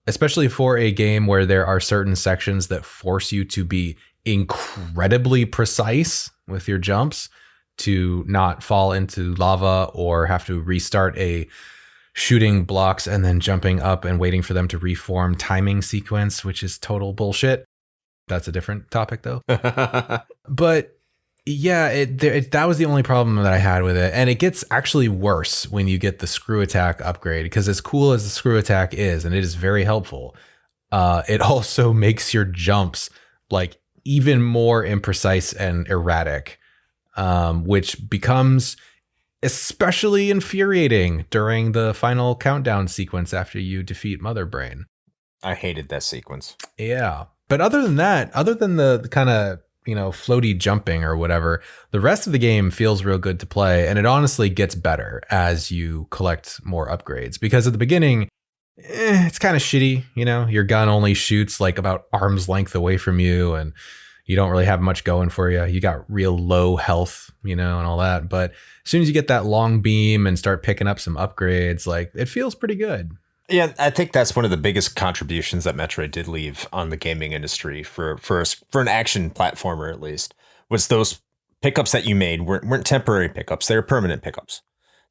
especially for a game where there are certain sections that force you to be incredibly precise with your jumps to not fall into lava or have to restart a shooting blocks and then jumping up and waiting for them to reform timing sequence, which is total bullshit. That's a different topic though. But yeah, that was the only problem that I had with it. And it gets actually worse when you get the screw attack upgrade, because as cool as the screw attack is, and it is very helpful, it also makes your jumps like even more imprecise and erratic, which becomes especially infuriating during the final countdown sequence after you defeat Mother Brain. I hated that sequence. Yeah. But other than that, other than the kind of, you know, floaty jumping or whatever, the rest of the game feels real good to play. And it honestly gets better as you collect more upgrades, because at the beginning, it's kind of shitty. You know, your gun only shoots like about arm's length away from you and you don't really have much going for you. You got real low health, you know, and all that. But as soon as you get that long beam and start picking up some upgrades, like it feels pretty good. Yeah, I think that's one of the biggest contributions that Metroid did leave on the gaming industry for an action platformer, at least, was those pickups that you made weren't temporary pickups. They were permanent pickups.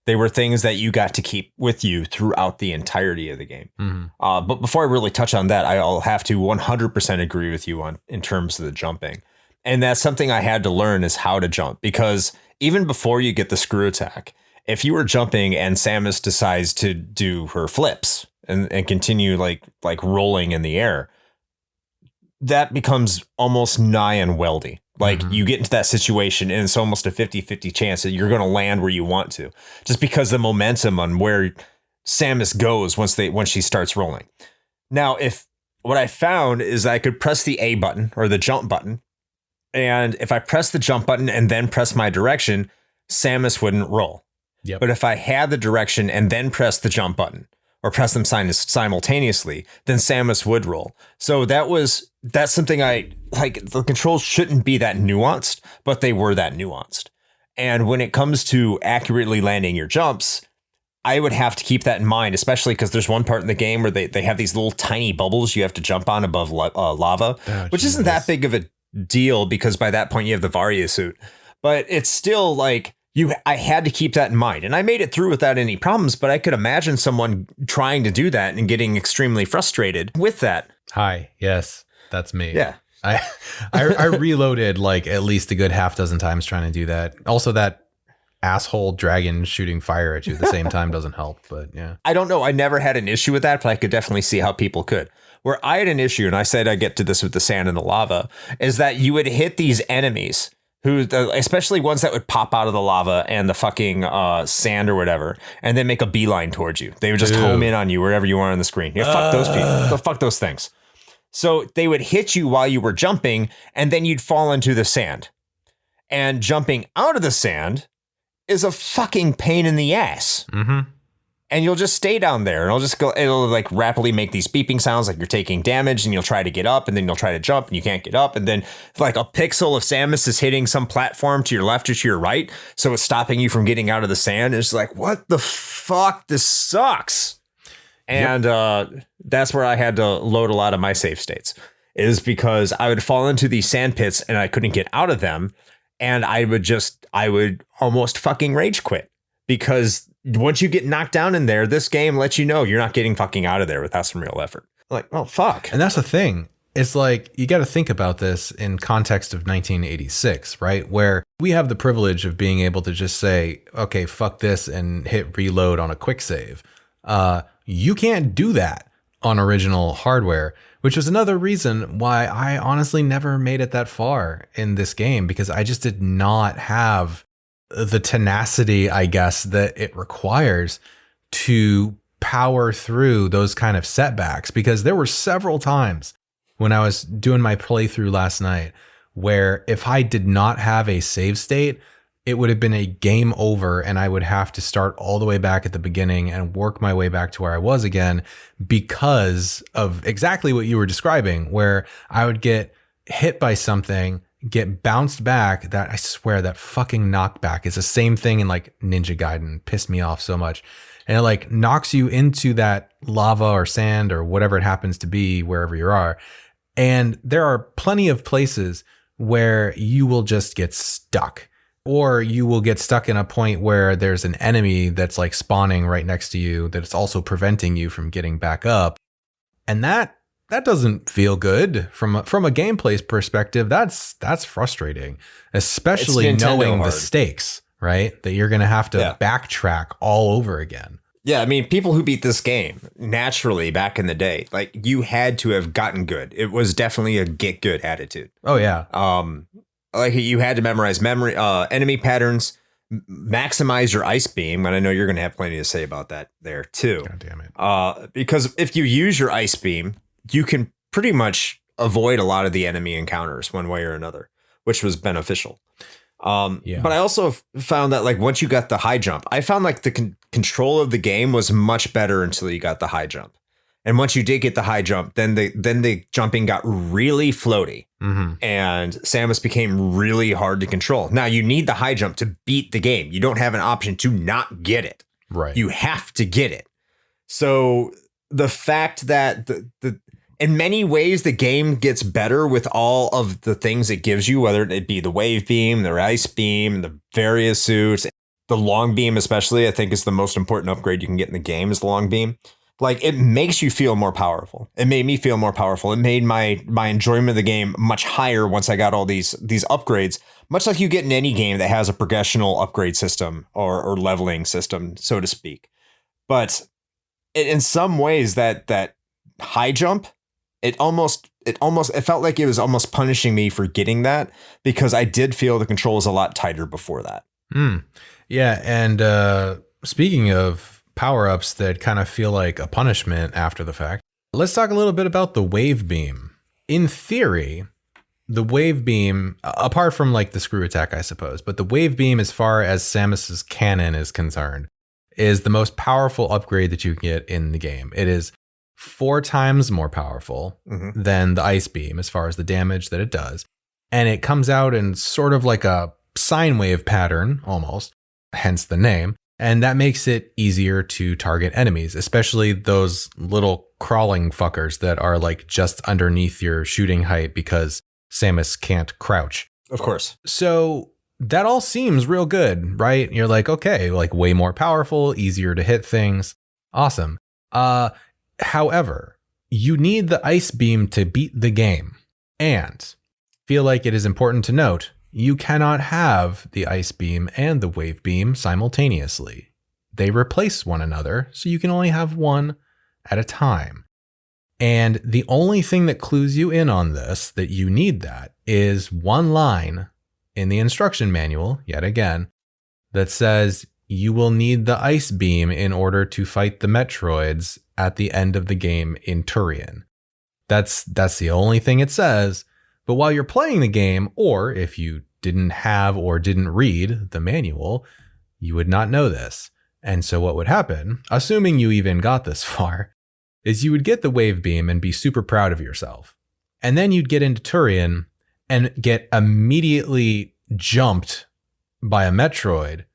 They were things that you got to keep with you throughout the entirety of the game. But before I really touch on that, I'll have to 100% agree with you in terms of the jumping. And that's something I had to learn, is how to jump, because even before you get the screw attack, if you were jumping and Samus decides to do her flips and continue like rolling in the air, that becomes almost nigh unwieldy. Like you get into that situation and it's almost a 50-50 chance that you're going to land where you want to, just because the momentum on where Samus goes once she starts rolling. Now, what I found is I could press the A button or the jump button, and if I press the jump button and then press my direction, Samus wouldn't roll. Yep. But if I had the direction and then press the jump button or press them simultaneously, then Samus would roll. So that's something I like. The controls shouldn't be that nuanced, but they were that nuanced. And when it comes to accurately landing your jumps, I would have to keep that in mind, especially because there's one part in the game where they have these little tiny bubbles you have to jump on above lava, which isn't that big of a deal because by that point you have the Varia suit. But it's still like, I had to keep that in mind, and I made it through without any problems, but I could imagine someone trying to do that and getting extremely frustrated with that. Hi. Yes, that's me. Yeah. I reloaded like at least a good half dozen times trying to do that. Also, that asshole dragon shooting fire at you at the same time doesn't help. But yeah. I don't know. I never had an issue with that, but I could definitely see how people could. Where I had an issue, and I said I get to this with the sand and the lava, is that you would hit these enemies who, especially ones that would pop out of the lava and the fucking sand or whatever, and then make a beeline towards you. They would just home in on you wherever you are on the screen. Yeah, fuck those people. Fuck those things. So they would hit you while you were jumping, and then you'd fall into the sand. And jumping out of the sand is a fucking pain in the ass. Mm-hmm. And you'll just stay down there, and it'll like rapidly make these beeping sounds like you're taking damage, and you'll try to get up, and then you'll try to jump, and you can't get up, and then like a pixel of Samus is hitting some platform to your left or to your right, so it's stopping you from getting out of the sand. It's like, what the fuck? This sucks. And that's where I had to load a lot of my save states, is because I would fall into these sand pits and I couldn't get out of them, and I would almost fucking rage quit, because once you get knocked down in there, this game lets you know you're not getting fucking out of there without some real effort. Like, oh, fuck. And that's the thing. It's like, you got to think about this in context of 1986, right? Where we have the privilege of being able to just say, okay, fuck this, and hit reload on a quick save. You can't do that on original hardware, which was another reason why I honestly never made it that far in this game, because I just did not have the tenacity, I guess, that it requires to power through those kind of setbacks. Because there were several times when I was doing my playthrough last night where if I did not have a save state, it would have been a game over, and I would have to start all the way back at the beginning and work my way back to where I was again, because of exactly what you were describing, where I would get hit by something, get bounced back. That, I swear, that fucking knockback is the same thing in like Ninja Gaiden. Pissed me off so much. And it like knocks you into that lava or sand or whatever it happens to be wherever you are. And there are plenty of places where you will just get stuck, or you will get stuck in a point where there's an enemy that's like spawning right next to you that is also preventing you from getting back up. And that doesn't feel good from a gameplay perspective. That's frustrating, especially knowing the stakes, right? That you're going to have to backtrack all over again. Yeah, I mean, people who beat this game naturally back in the day, like, you had to have gotten good. It was definitely a get good attitude. Oh yeah. Like, you had to memorize enemy patterns, maximize your ice beam, and I know you're going to have plenty to say about that there too. God damn it. Because if you use your ice beam, you can pretty much avoid a lot of the enemy encounters one way or another, which was beneficial. But I also found that, like, once you got the high jump, I found like the control of the game was much better until you got the high jump. And once you did get the high jump, then the jumping got really floaty, and Samus became really hard to control. Now you need the high jump to beat the game. You don't have an option to not get it. Right. You have to get it. So the fact that in many ways, the game gets better with all of the things it gives you, whether it be the wave beam, the ice beam, the various suits, the long beam, especially, I think is the most important upgrade you can get in the game, is the long beam. Like, it makes you feel more powerful. It made me feel more powerful. It made my enjoyment of the game much higher once I got all these upgrades, much like you get in any game that has a progressional upgrade system or leveling system, so to speak. But in some ways, that high jump, it felt like it was almost punishing me for getting that, because I did feel the control was a lot tighter before that. Yeah. And speaking of power-ups that kind of feel like a punishment after the fact, let's talk a little bit about the wave beam. In theory, the wave beam, apart from like the screw attack, I suppose, but the wave beam, as far as Samus's cannon is concerned, is the most powerful upgrade that you can get in the game. It is 4 times more powerful than the ice beam as far as the damage that it does. And it comes out in sort of like a sine wave pattern, almost, hence the name. And that makes it easier to target enemies, especially those little crawling fuckers that are like just underneath your shooting height because Samus can't crouch. Of course. So that all seems real good, right? You're like, okay, like way more powerful, easier to hit things. Awesome. However, you need the ice beam to beat the game. And feel like it is important to note you cannot have the ice beam and the wave beam simultaneously. They replace one another, so you can only have one at a time. And the only thing that clues you in on this, that you need that, is one line in the instruction manual, yet again, that says you will need the ice beam in order to fight the Metroids at the end of the game in Turian. That's the only thing it says. But while you're playing the game, or if you didn't have or didn't read the manual, you would not know this. And so what would happen, assuming you even got this far, is you would get the wave beam and be super proud of yourself. And then you'd get into Turian and get immediately jumped by a Metroid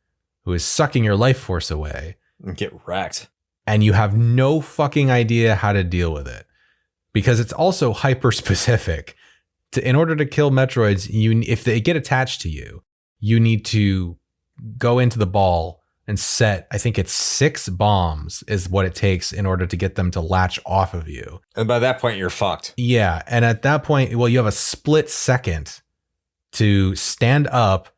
who is sucking your life force away. And get wrecked. And you have no fucking idea how to deal with it. Because it's also hyper specific. In order to kill Metroids, if they get attached to you, you need to go into the ball and set, I think it's 6 bombs is what it takes in order to get them to latch off of you. And by that point, you're fucked. Yeah. And at that point, well, you have a split second to stand up,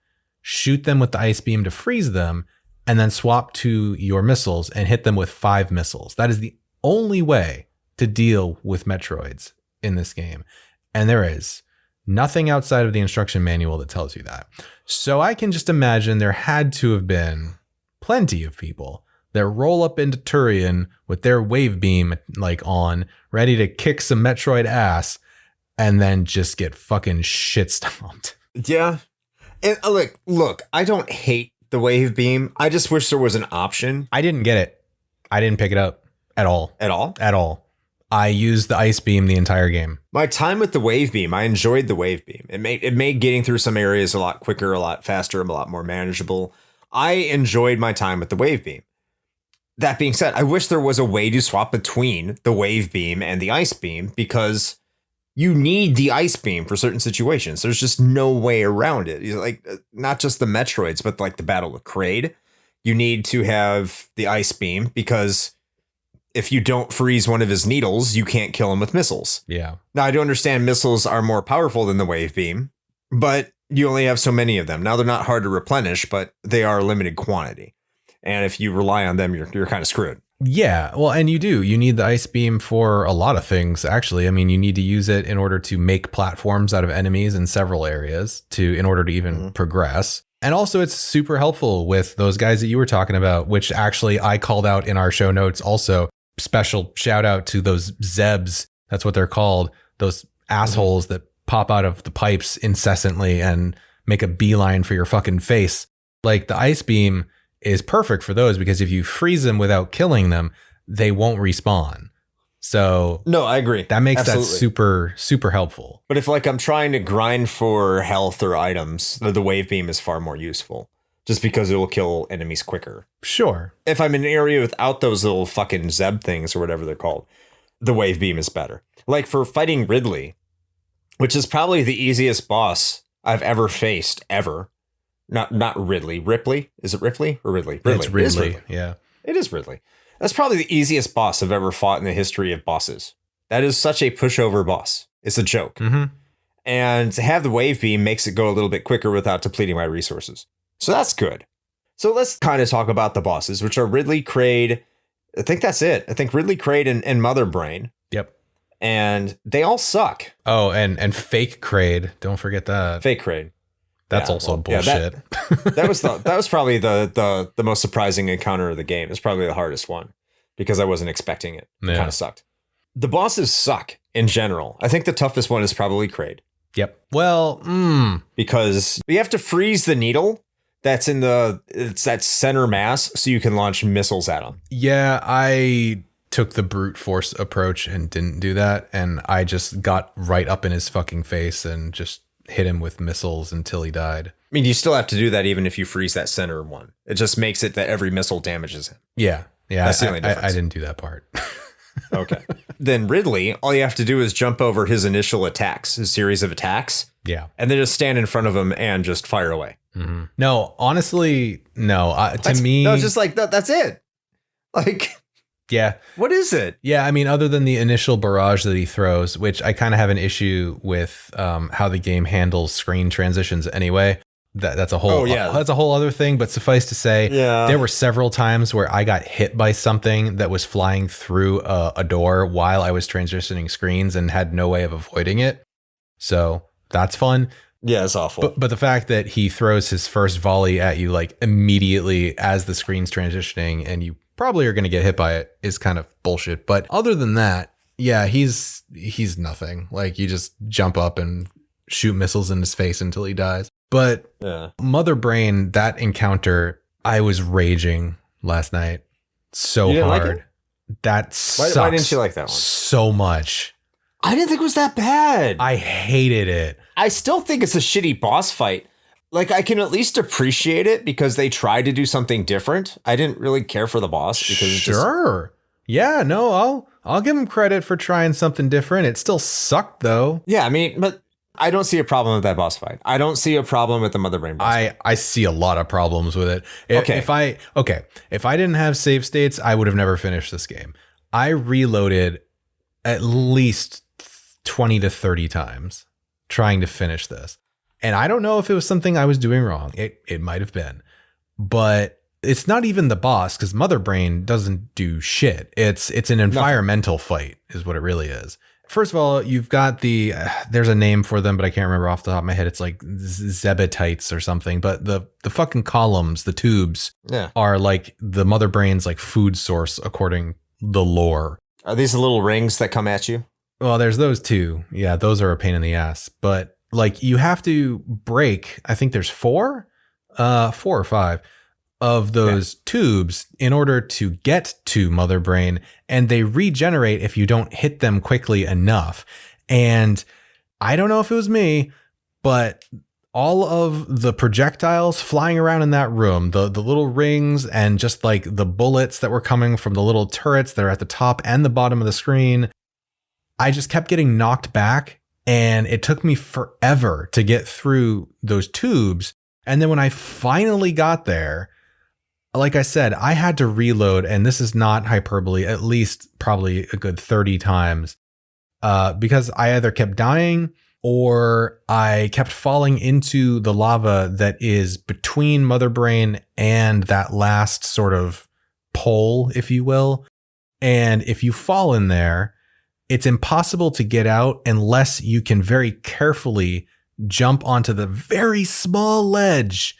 shoot them with the ice beam to freeze them, and then swap to your missiles and hit them with 5 missiles. That is the only way to deal with Metroids in this game. And there is nothing outside of the instruction manual that tells you that. So I can just imagine there had to have been plenty of people that roll up into Turian with their wave beam on, ready to kick some Metroid ass, and then just get fucking shit stomped. Yeah. And look, I don't hate the wave beam. I just wish there was an option. I didn't get it. I didn't pick it up at all. At all? At all. I used the ice beam the entire game. My time with the wave beam, I enjoyed the wave beam. It made getting through some areas a lot quicker, a lot faster, a lot more manageable. I enjoyed my time with the wave beam. That being said, I wish there was a way to swap between the wave beam and the ice beam, because you need the ice beam for certain situations. There's just no way around it. Like, not just the Metroids, but like the Battle of Kraid. You need to have the ice beam because if you don't freeze one of his needles, you can't kill him with missiles. Yeah. Now, I do understand missiles are more powerful than the wave beam, but you only have so many of them. Now, they're not hard to replenish, but they are a limited quantity. And if you rely on them, you're kind of screwed. Yeah, well, and you do. You need the ice beam for a lot of things, actually. I mean, you need to use it in order to make platforms out of enemies in several areas in order to even progress. And also, it's super helpful with those guys that you were talking about, which actually I called out in our show notes also. Special shout out to those Zebs. That's what they're called. Those assholes that pop out of the pipes incessantly and make a beeline for your fucking face. Like, the ice beam is perfect for those because if you freeze them without killing them, they won't respawn. So no, I agree. That makes Absolutely. that super, super helpful. But if I'm trying to grind for health or items, the wave beam is far more useful just because it will kill enemies quicker. Sure. If I'm in an area without those little fucking Zeb things or whatever they're called, the wave beam is better. Like for fighting Ridley, which is probably the easiest boss I've ever faced ever. Not Ridley. Ripley? Is it Ripley or Ridley? Ridley. It's Ridley. It is Ridley. Yeah. It is Ridley. That's probably the easiest boss I've ever fought in the history of bosses. That is such a pushover boss. It's a joke. Mm-hmm. And to have the wave beam makes it go a little bit quicker without depleting my resources. So that's good. So let's kind of talk about the bosses, which are Ridley, Kraid. I think that's it. I think Ridley, Kraid, and Mother Brain. Yep. And they all suck. Oh, and fake Kraid. Don't forget that. Fake Kraid. That's also bullshit. That was probably the most surprising encounter of the game. It's probably the hardest one because I wasn't expecting it. It kind of sucked. The bosses suck in general. I think the toughest one is probably Kraid. Yep. Well, because you have to freeze the needle that's it's that center mass so you can launch missiles at them. Yeah, I took the brute force approach and didn't do that. And I just got right up in his fucking face and just hit him with missiles until he died. I mean, you still have to do that even if you freeze that center one. It just makes it that every missile damages him. Yeah. That's the only difference. I didn't do that part. Okay. Then Ridley, all you have to do is jump over his initial attacks, his series of attacks. Yeah. And then just stand in front of him and just fire away. Mm-hmm. No, honestly, no. To me, no, it's just like that's it. Like, Yeah. What is it? Yeah, I mean, other than the initial barrage that he throws, which I kind of have an issue with how the game handles screen transitions anyway. That's a whole that's a whole other thing. But suffice to say, there were several times where I got hit by something that was flying through a door while I was transitioning screens and had no way of avoiding it. So that's fun. Yeah, it's awful. But the fact that he throws his first volley at you like immediately as the screen's transitioning and you probably are going to get hit by it is kind of bullshit. But other than that, yeah, he's nothing. Like you just jump up and shoot missiles in his face until he dies. But Mother Brain, that encounter, I was raging last night so hard. Like that sucks. Why didn't you like that one? So much. I didn't think it was that bad. I hated it. I still think it's a shitty boss fight. Like, I can at least appreciate it because they tried to do something different. I didn't really care for the boss because it's just... Yeah, no, I'll give him credit for trying something different. It still sucked though. Yeah, I mean, but I don't see a problem with that boss fight. I don't see a problem with the Mother Brain boss fight. I see a lot of problems with it. If I didn't have save states, I would have never finished this game. I reloaded at least 20 to 30 times trying to finish this. And I don't know if it was something I was doing wrong. It might have been. But it's not even the boss because Mother Brain doesn't do shit. It's an environmental fight is what it really is. First of all, you've got there's a name for them, but I can't remember off the top of my head. It's like Zebetites or something. But the fucking columns, the tubes, are like the Mother Brain's like food source according the lore. Are these the little rings that come at you? Well, there's those two. Yeah, those are a pain in the ass. But like you have to break, I think there's 4 or 5 of those tubes in order to get to Mother Brain, and they regenerate if you don't hit them quickly enough. And I don't know if it was me, but all of the projectiles flying around in that room, the little rings and just like the bullets that were coming from the little turrets that are at the top and the bottom of the screen, I just kept getting knocked back, and it took me forever to get through those tubes. And then when I finally got there, like I said, I had to reload, and this is not hyperbole, at least probably a good 30 times, because I either kept dying or I kept falling into the lava that is between Mother Brain and that last sort of pole, if you will. And if you fall in there, it's impossible to get out unless you can very carefully jump onto the very small ledge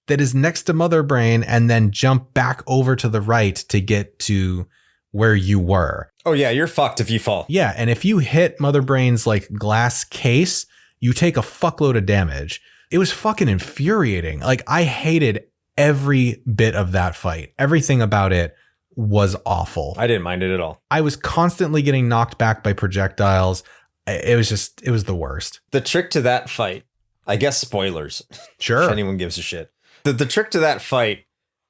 that is next to Mother Brain and then jump back over to the right to get to where you were. Oh yeah, you're fucked if you fall. Yeah, and if you hit Mother Brain's like glass case, you take a fuckload of damage. It was fucking infuriating. Like I hated every bit of that fight. Everything about it was awful. I didn't mind it at all. I was constantly getting knocked back by projectiles. It was the worst. The trick to that fight, I guess spoilers. Sure. If anyone gives a shit. The trick to that fight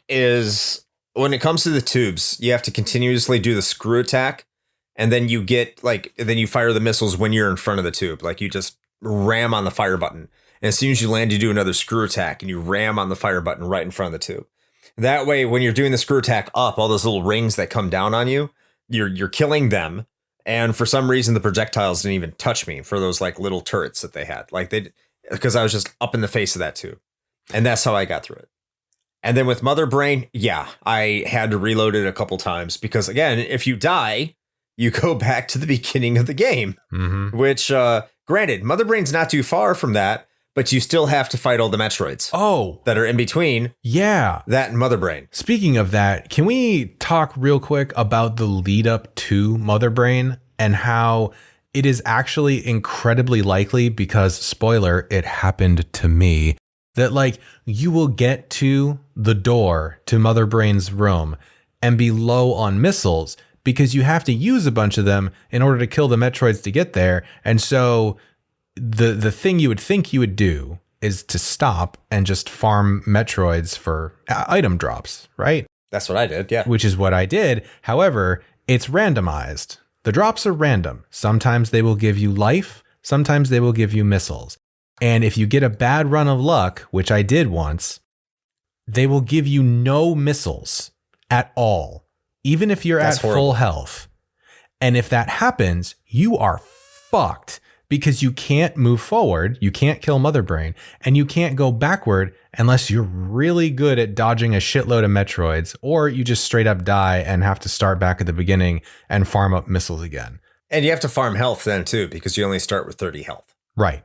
is when it comes to the tubes, you have to continuously do the screw attack. And then you then you fire the missiles when you're in front of the tube. Like you just ram on the fire button. And as soon as you land, you do another screw attack and you ram on the fire button right in front of the tube. That way, when you're doing the screw attack up, all those little rings that come down on you, you're killing them. And for some reason, the projectiles didn't even touch me for those like little turrets that they had. Because I was just up in the face of that tube. And that's how I got through it. And then with Mother Brain, yeah, I had to reload it a couple times because, again, if you die, you go back to the beginning of the game, which, granted, Mother Brain's not too far from that, but you still have to fight all the Metroids. That are in between. Yeah. That and Mother Brain. Speaking of that, can we talk real quick about the lead up to Mother Brain and how it is actually incredibly likely, because spoiler, it happened to me, that like you will get to the door to Mother Brain's room and be low on missiles because you have to use a bunch of them in order to kill the Metroids to get there. And so the thing you would think you would do is to stop and just farm Metroids for item drops, right? That's what I did, yeah. Which is what I did. However, it's randomized. The drops are random. Sometimes they will give you life. Sometimes they will give you missiles. And if you get a bad run of luck, which I did once, they will give you no missiles at all. even if you're That's at horrible. full health. And if that happens, you are fucked because you can't move forward, you can't kill Mother Brain, and you can't go backward unless you're really good at dodging a shitload of Metroids, or you just straight up die and have to start back at the beginning and farm up missiles again. And you have to farm health then too, because you only start with 30 health. Right.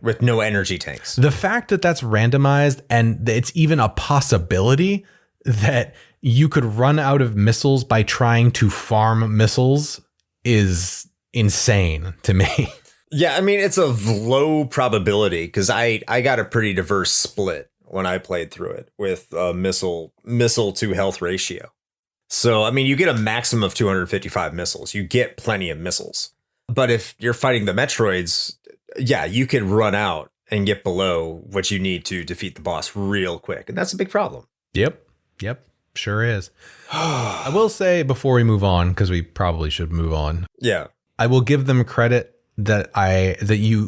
With no energy tanks. The fact that that's randomized and it's even a possibility that you could run out of missiles by trying to farm missiles is insane to me. Yeah, I mean, it's a low probability because I got a pretty diverse split when I played through it with a missile to health ratio. So, I mean, you get a maximum of 255 missiles. You get plenty of missiles. But if you're fighting the Metroids, yeah, you can run out and get below what you need to defeat the boss real quick. And that's a big problem. Yep. Sure is. I will say before we move on, because we probably should move on. Yeah. I will give them credit that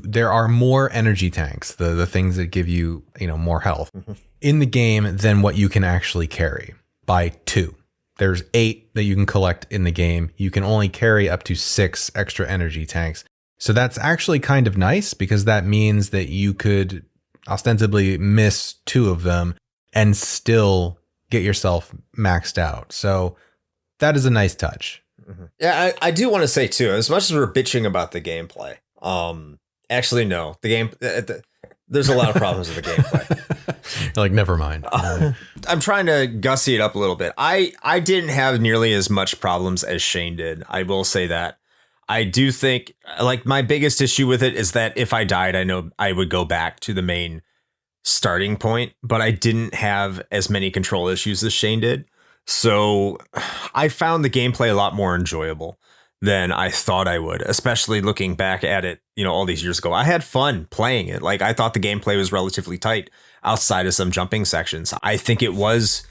there are more energy tanks, the things that give you, more health in the game than what you can actually carry by 2. There's 8 that you can collect in the game. You can only carry up to 6 extra energy tanks. So that's actually kind of nice because that means that you could ostensibly miss 2 of them and still get yourself maxed out. So that is a nice touch. Yeah, I do want to say too, as much as we're bitching about the gameplay, actually no, there's a lot of problems with the gameplay. You're like, never mind. I'm trying to gussy it up a little bit. I didn't have nearly as much problems as Shane did. I will say that. I do think, like, my biggest issue with it is that if I died, I know I would go back to the main starting point, but I didn't have as many control issues as Shane did. So I found the gameplay a lot more enjoyable than I thought I would, especially looking back at it, all these years ago. I had fun playing it. Like, I thought the gameplay was relatively tight outside of some jumping sections. I think it was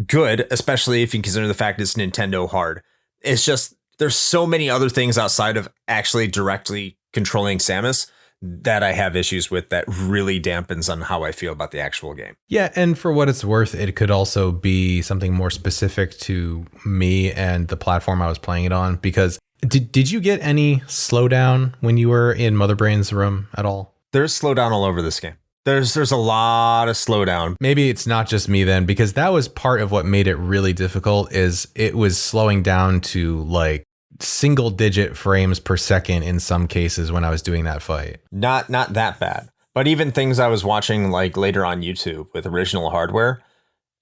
good, especially if you consider the fact it's Nintendo hard. It's just, there's so many other things outside of actually directly controlling Samus that I have issues with that really dampens on how I feel about the actual game. Yeah, and for what it's worth, it could also be something more specific to me and the platform I was playing it on, because did you get any slowdown when you were in Mother Brain's room at all? There's slowdown all over this game. There's a lot of slowdown. Maybe it's not just me then, because that was part of what made it really difficult. Is it was slowing down to like single digit frames per second in some cases when I was doing that fight. Not that bad, but even things I was watching like later on YouTube with original hardware,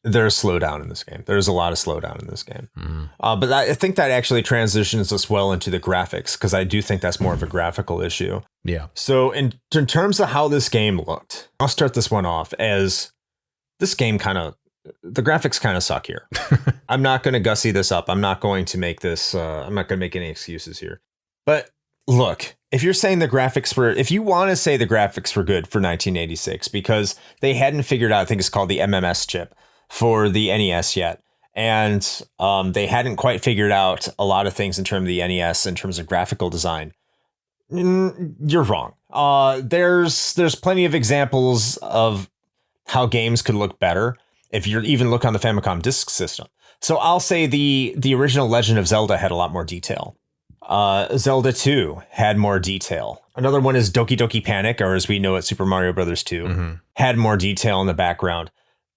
there's slowdown in this game. There's a lot of slowdown in this game. But I think that actually transitions us well into the graphics, because I do think that's more of a graphical issue. Yeah. So in terms of how this game looked, I'll start this one off as this game the graphics kind of suck here. I'm not going to gussy this up. I'm not going to make this, I'm not going to make any excuses here. But look, if you're saying if you want to say the graphics were good for 1986, because they hadn't figured out, I think it's called the MMS chip for the NES yet. And they hadn't quite figured out a lot of things in terms of the NES, in terms of graphical design. You're wrong. There's plenty of examples of how games could look better if you even look on the Famicom Disk System. So I'll say the original Legend of Zelda had a lot more detail. Zelda 2 had more detail. Another one is Doki Doki Panic, or as we know it, Super Mario Brothers 2, had more detail in the background.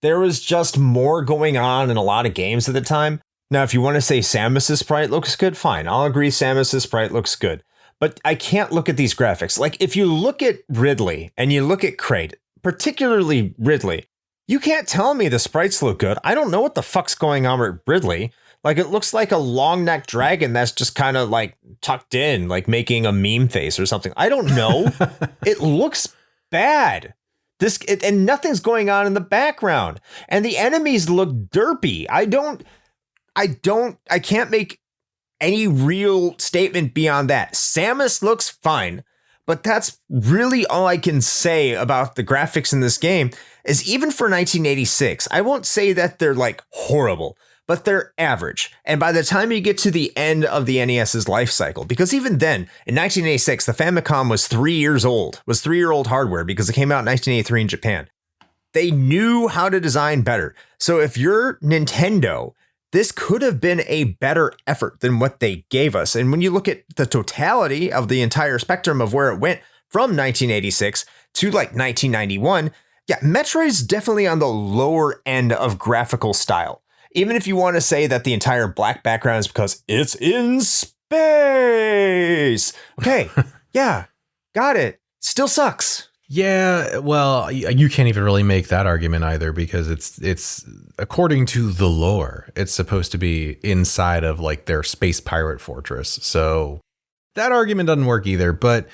There was just more going on in a lot of games at the time. Now, if you want to say Samus's sprite looks good, fine. I'll agree Samus's sprite looks good. But I can't look at these graphics. Like, if you look at Ridley and you look at Crate, particularly Ridley, you can't tell me the sprites look good. I don't know what the fuck's going on with Ridley. Like, it looks like a long-necked dragon that's just kind of like tucked in, like making a meme face or something. I don't know. It looks bad. And nothing's going on in the background. And the enemies look derpy. I can't make any real statement beyond that. Samus looks fine, but that's really all I can say about the graphics in this game. Is even for 1986, I won't say that they're like horrible, but they're average. And by the time you get to the end of the NES's life cycle, because even then, in 1986, the Famicom was 3 years old, was 3-year-old hardware because it came out in 1983 in Japan. They knew how to design better. So if you're Nintendo this could have been a better effort than what they gave us. And when you look at the totality of the entire spectrum of where it went from 1986 to like 1991, yeah, Metroid's definitely on the lower end of graphical style. Even if you want to say that the entire black background is because it's in space. Okay, yeah, got it. Still sucks. Yeah, well, you can't even really make that argument either because it's according to the lore, it's supposed to be inside of like their space pirate fortress. So that argument doesn't work either. But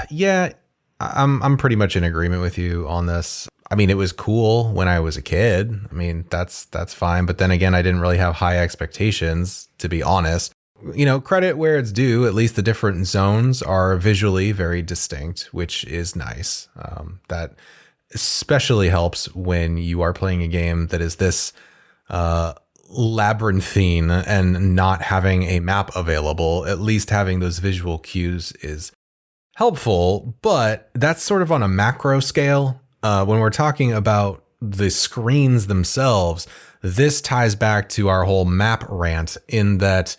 yeah, I'm pretty much in agreement with you on this. I mean, it was cool when I was a kid. I mean, that's fine. But then again, I didn't really have high expectations, to be honest. You know, credit where it's due. At least the different zones are visually very distinct, which is nice. That especially helps when you are playing a game that is this labyrinthine and not having a map available. At least having those visual cues is helpful, but that's sort of on a macro scale. When we're talking about the screens themselves, this ties back to our whole map rant in that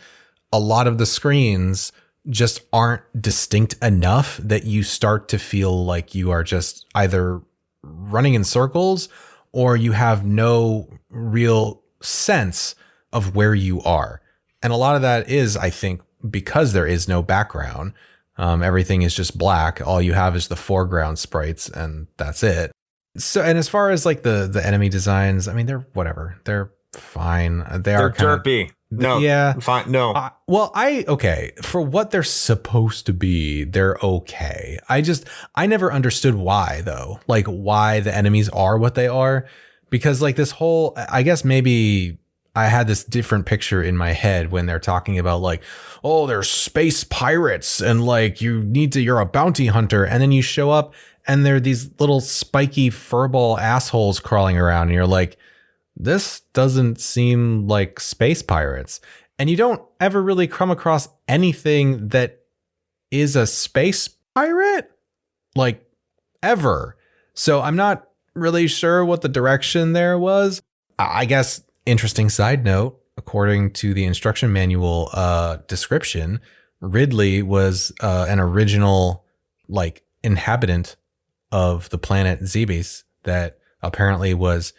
a lot of the screens just aren't distinct enough that you start to feel like you are just either running in circles or you have no real sense of where you are. And a lot of that is, I think, because there is no background. Everything is just black. All you have is the foreground sprites and that's it. So, and as far as like the enemy designs, I mean, they're whatever. They're fine. They're derpy. No, yeah, fine. No. Well, okay. For what they're supposed to be, they're okay. I never understood why though, like why the enemies are what they are, because like this whole, I guess maybe I had this different picture in my head when they're talking about like, oh, they're space pirates and like you're a bounty hunter. And then you show up and there are these little spiky furball assholes crawling around and you're like, this doesn't seem like space pirates. And you don't ever really come across anything that is a space pirate, like ever. So I'm not really sure what the direction there was. I guess interesting side note, according to the instruction manual description, Ridley was an original like inhabitant of the planet Zebes that apparently was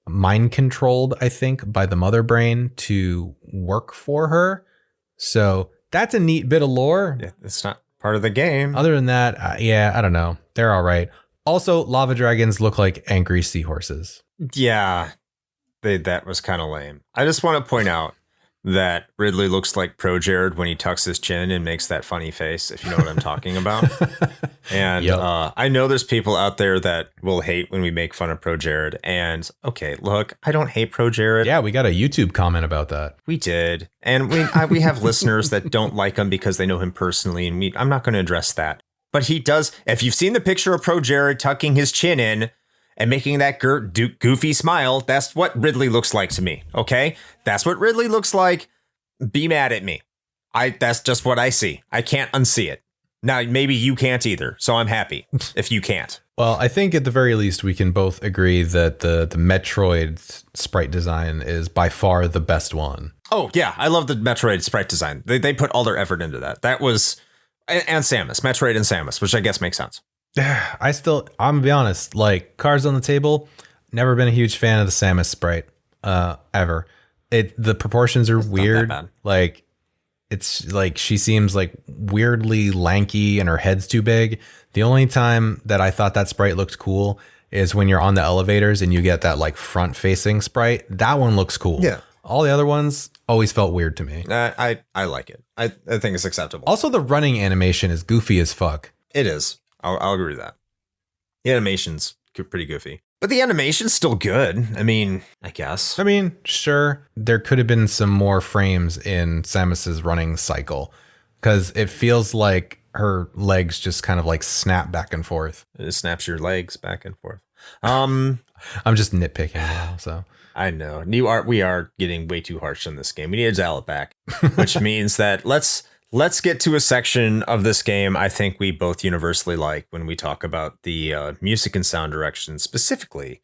mind controlled, I think, by the mother brain to work for her. So that's a neat bit of lore. Yeah, it's not part of the game. Other than that, yeah, I don't know. They're all right. Also, lava dragons look like angry seahorses. Yeah, that was kind of lame. I just want to point out that Ridley looks like Pro Jared when he tucks his chin and makes that funny face, if you know what I'm talking about. And yep. I know there's people out there that will hate when we make fun of Pro Jared. And okay, look, I don't hate Pro Jared. Yeah, we got a YouTube comment about that. We did. And we have listeners that don't like him because they know him personally. And I'm not going to address that. But he does. If you've seen the picture of Pro Jared tucking his chin in and making that goofy smile, that's what Ridley looks like to me. Okay, that's what Ridley looks like. Be mad at me. That's just what I see. I can't unsee it. Now, maybe you can't either, so I'm happy if you can't. Well, I think at the very least we can both agree that the Metroid sprite design is by far the best one. Oh yeah, I love the Metroid sprite design. They put all their effort into that. That was and Samus, Metroid and Samus, which I guess makes sense. I'm gonna be honest, like cards on the table, never been a huge fan of the Samus sprite, ever. The proportions are weird. Like it's like she seems like weirdly lanky and her head's too big. The only time that I thought that sprite looked cool is when you're on the elevators and you get that like front facing sprite. That one looks cool. Yeah. All the other ones always felt weird to me. I like it. I think it's acceptable. Also, the running animation is goofy as fuck. It is. I'll agree with that. The animation's pretty goofy. But the animation's still good. I mean, I guess. I mean, sure. There could have been some more frames in Samus's running cycle. Because it feels like her legs just kind of like snap back and forth. It just snaps your legs back and forth. I'm just nitpicking now, so. I know. We are getting way too harsh on this game. We need to dial it back. Which means that let's get to a section of this game I think we both universally like when we talk about the music and sound direction, specifically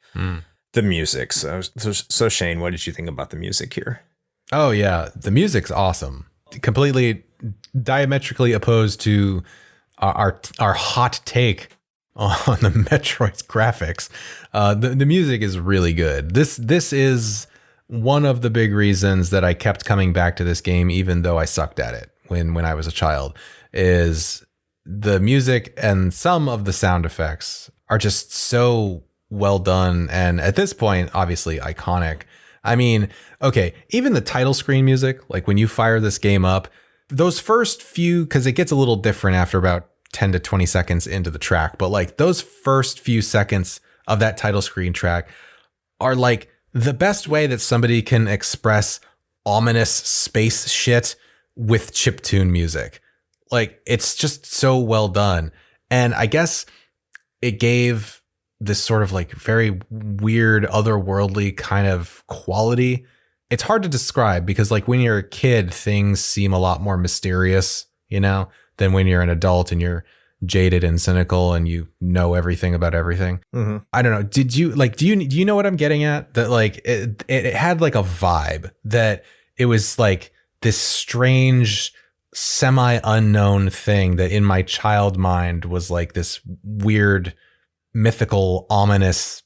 The music. So Shane, what did you think about the music here? Oh yeah, the music's awesome. Completely diametrically opposed to our hot take on the Metroid's graphics. The music is really good. This is one of the big reasons that I kept coming back to this game, even though I sucked at it when I was a child, is the music and some of the sound effects are just so well done. And at this point, obviously iconic. I mean, okay, even the title screen music, like when you fire this game up, those first few, because it gets a little different after about 10 to 20 seconds into the track, but like those first few seconds of that title screen track are like the best way that somebody can express ominous space shit with chiptune music. Like, it's just so well done. And I guess it gave this sort of like very weird, otherworldly kind of quality. It's hard to describe because like when you're a kid, things seem a lot more mysterious, you know, than when you're an adult and you're jaded and cynical and you know everything about everything. Mm-hmm. I don't know. Did you like, do you know what I'm getting at? That like it had like a vibe that it was like this strange semi-unknown thing that in my child mind was like this weird, mythical, ominous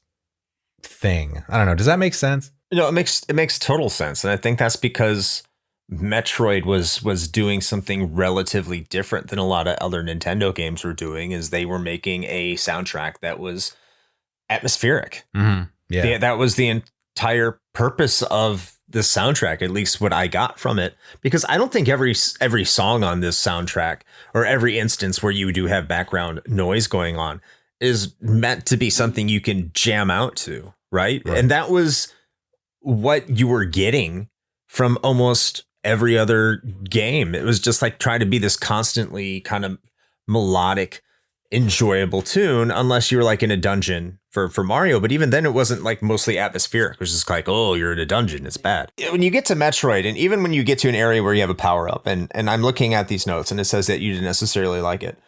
thing. I don't know. Does that make sense? No, it makes total sense. And I think that's because Metroid was doing something relatively different than a lot of other Nintendo games were doing, is they were making a soundtrack that was atmospheric. Mm-hmm. Yeah. That was the entire purpose of the soundtrack, at least what I got from it, because I don't think every song on this soundtrack or every instance where you do have background noise going on is meant to be something you can jam out to, right? And that was what you were getting from almost every other game. It was just like trying to be this constantly kind of melodic, enjoyable tune, unless you were like in a dungeon for Mario. But even then, it wasn't like mostly atmospheric. It was just like, oh, you're in a dungeon. It's bad. When you get to Metroid, and even when you get to an area where you have a power up, and I'm looking at these notes and it says that you didn't necessarily like it.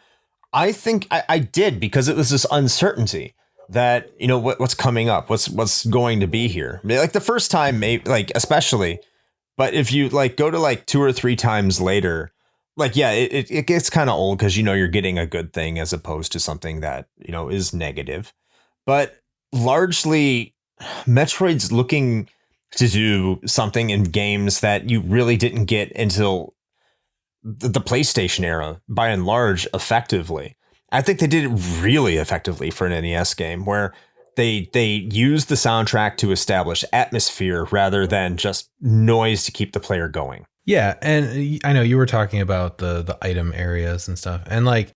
I think I did, because it was this uncertainty that, you know, what's coming up, what's going to be here. Like the first time, maybe, like especially, but if you like go to like 2 or 3 times later, like, yeah, it gets kind of old because, you know, you're getting a good thing as opposed to something that, you know, is negative. But largely, Metroid's looking to do something in games that you really didn't get until the PlayStation era, by and large, effectively. I think they did it really effectively for an NES game, where they used the soundtrack to establish atmosphere rather than just noise to keep the player going. Yeah, and I know you were talking about the item areas and stuff, and like,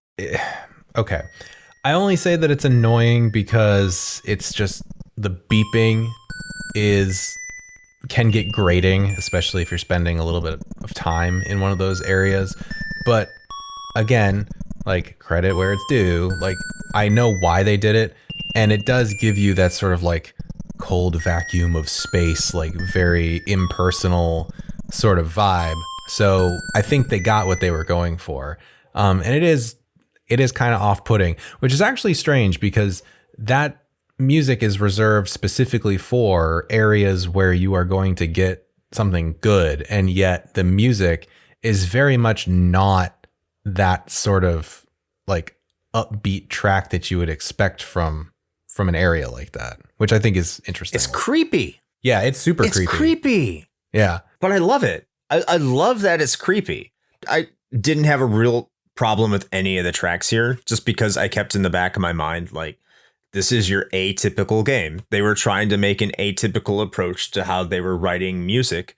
okay, I only say that it's annoying because it's just the beeping can get grating, especially if you're spending a little bit of time in one of those areas. But again, like, credit where it's due. Like, I know why they did it, and it does give you that sort of like cold vacuum of space, like very impersonal sort of vibe. So I think they got what they were going for. And it is kind of off-putting, which is actually strange because that music is reserved specifically for areas where you are going to get something good. And yet the music is very much not that sort of like upbeat track that you would expect from an area like that, which I think is interesting. It's creepy. Yeah, it's super creepy. It's creepy. Yeah. But I love it. I love that it's creepy. I didn't have a real problem with any of the tracks here, just because I kept in the back of my mind, like, this is your atypical game. They were trying to make an atypical approach to how they were writing music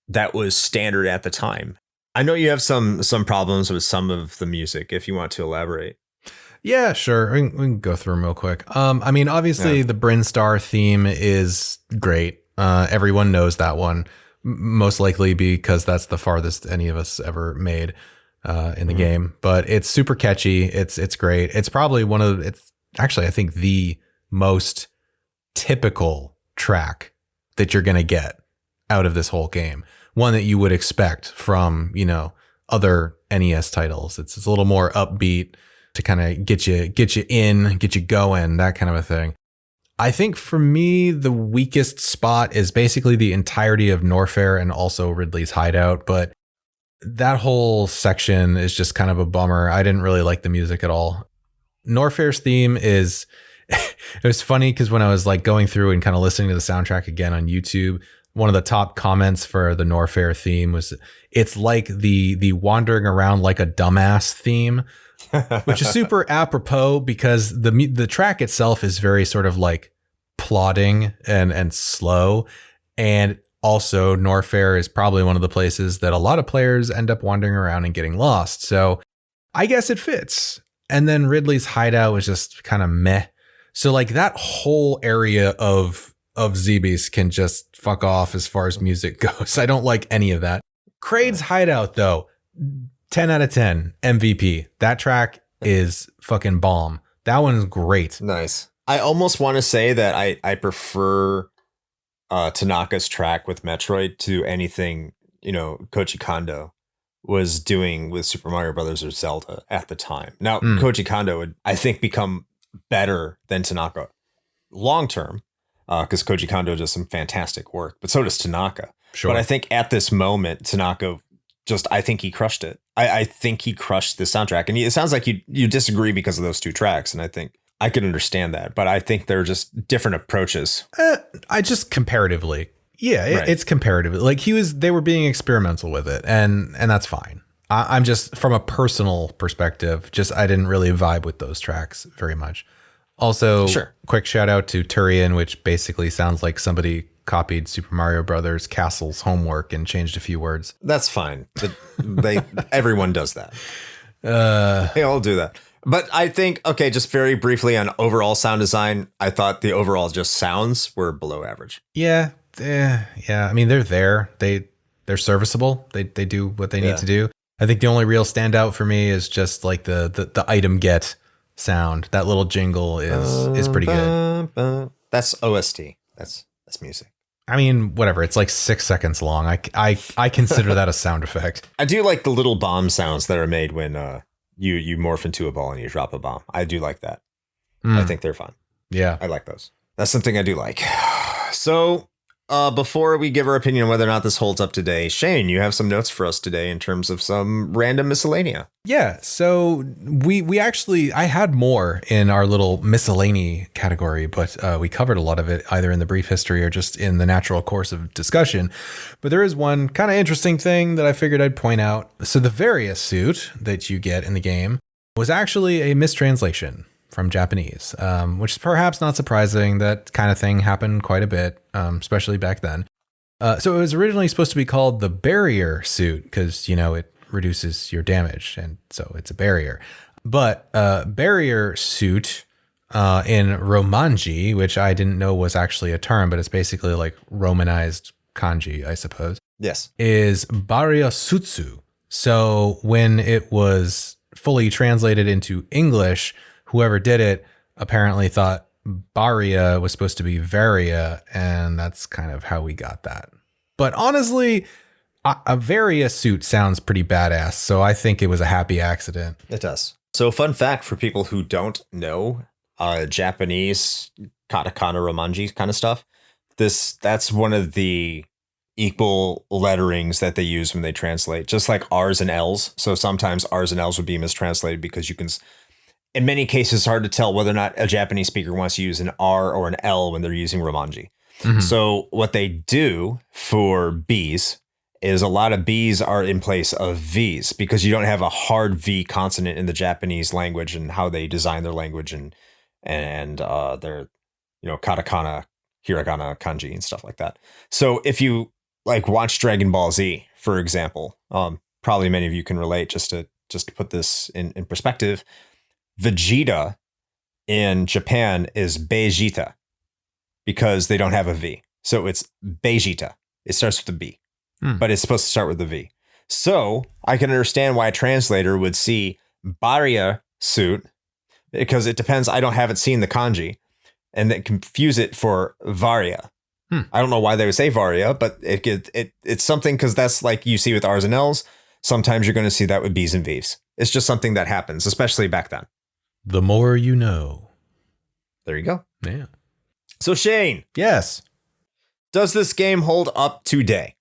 that was standard at the time. I know you have some problems with some of the music, if you want to elaborate. Yeah, sure. We can go through them real quick. I mean, obviously the Bryn Star theme is great. Everyone knows that one, most likely because that's the farthest any of us ever made in the game. But it's super catchy. It's great. It's probably it's actually, I think, the most typical track that you're going to get out of this whole game. One that you would expect from, you know, other NES titles. It's a little more upbeat to kind of get you in, get you going, that kind of a thing. I think for me, the weakest spot is basically the entirety of Norfair and also Ridley's hideout. But that whole section is just kind of a bummer. I didn't really like the music at all. Norfair's theme is, it was funny because when I was like going through and kind of listening to the soundtrack again on YouTube, one of the top comments for the Norfair theme was, it's like the wandering around like a dumbass theme, which is super apropos because the track itself is very sort of like plodding and slow. And also Norfair is probably one of the places that a lot of players end up wandering around and getting lost. So I guess it fits. And then Ridley's hideout was just kind of meh. So like that whole area of Zebes can just fuck off as far as music goes. I don't like any of that. Kraid's hideout though, 10 out of 10 MVP. That track is fucking bomb. That one's great. Nice. I almost want to say that I prefer Tanaka's track with Metroid to anything, Koji Kondo was doing with Super Mario Brothers or Zelda at the time. Now, Koji Kondo would, I think, become better than Tanaka long term because Koji Kondo does some fantastic work, but so does Tanaka. Sure. But I think at this moment, Tanaka I think he crushed it. I think he crushed the soundtrack. And it sounds like you disagree because of those two tracks. And I think I could understand that, but I think they're just different approaches. I just comparatively. Yeah, Right. It's comparatively. Like they were being experimental with it and that's fine. I'm just from a personal perspective, I didn't really vibe with those tracks very much. Also, Sure. Quick shout out to Turian, which basically sounds like somebody copied Super Mario Brothers Castle's homework and changed a few words. That's fine. Everyone does that. They all do that. But I think, okay, just very briefly on overall sound design, I thought the overall just sounds were below average. Yeah. I mean, they're there. They're serviceable. They do what they need to do. I think the only real standout for me is just like the item get sound. That little jingle is pretty good. That's OST. That's music. I mean, whatever. It's like 6 seconds long. I consider that a sound effect. I do like the little bomb sounds that are made when you morph into a ball and you drop a bomb. I do like that. I think they're fun. Yeah. I like those. That's something I do like. So before we give our opinion on whether or not this holds up today, Shane, you have some notes for us today in terms of some random miscellanea. Yeah. So I had more in our little miscellany category, but we covered a lot of it either in the brief history or just in the natural course of discussion. But there is one kind of interesting thing that I figured I'd point out. So the Various suit that you get in the game was actually a mistranslation from Japanese, which is perhaps not surprising. That kind of thing happened quite a bit, especially back then. So it was originally supposed to be called the Barrier suit because, it reduces your damage, and so it's a barrier. But Barrier suit in Romanji, which I didn't know was actually a term, but it's basically like Romanized kanji, I suppose. Yes. Is Barrier Sutsu. So when it was fully translated into English, whoever did it apparently thought Baria was supposed to be Varia, and that's kind of how we got that. But honestly, a Varia suit sounds pretty badass, so I think it was a happy accident. It does. So fun fact for people who don't know Japanese katakana romanji kind of stuff, that's one of the equal letterings that they use when they translate, just like R's and L's. So sometimes R's and L's would be mistranslated because you can... In many cases, it's hard to tell whether or not a Japanese speaker wants to use an R or an L when they're using Romanji. Mm-hmm. So what they do for B's is a lot of B's are in place of V's because you don't have a hard V consonant in the Japanese language and how they design their language and their, katakana, hiragana, kanji and stuff like that. So if you like watch Dragon Ball Z, for example, probably many of you can relate just to put this in perspective. Vegeta in Japan is Vegeta because they don't have a V. So it's Vegeta. It starts with a B, but it's supposed to start with a V. So I can understand why a translator would see Barrier suit because it depends. I haven't seen the kanji and they confuse it for Varia. I don't know why they would say Varia, but it's something because that's like you see with R's and L's. Sometimes you're going to see that with B's and V's. It's just something that happens, especially back then. The more you know. There you go. Yeah. So Shane, Yes. does this game hold up today?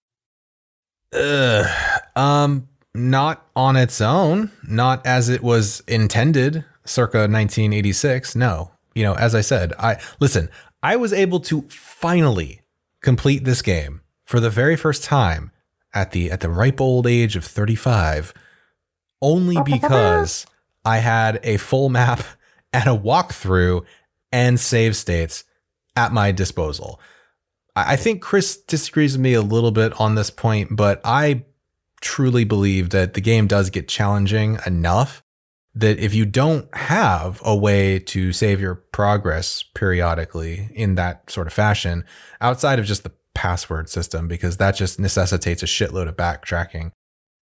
Not on its own, not as it was intended circa 1986. No. As I said, I was able to finally complete this game for the very first time at the ripe old age of 35, only because I had a full map and a walkthrough and save states at my disposal. I think Chris disagrees with me a little bit on this point, but I truly believe that the game does get challenging enough that if you don't have a way to save your progress periodically in that sort of fashion, outside of just the password system, because that just necessitates a shitload of backtracking,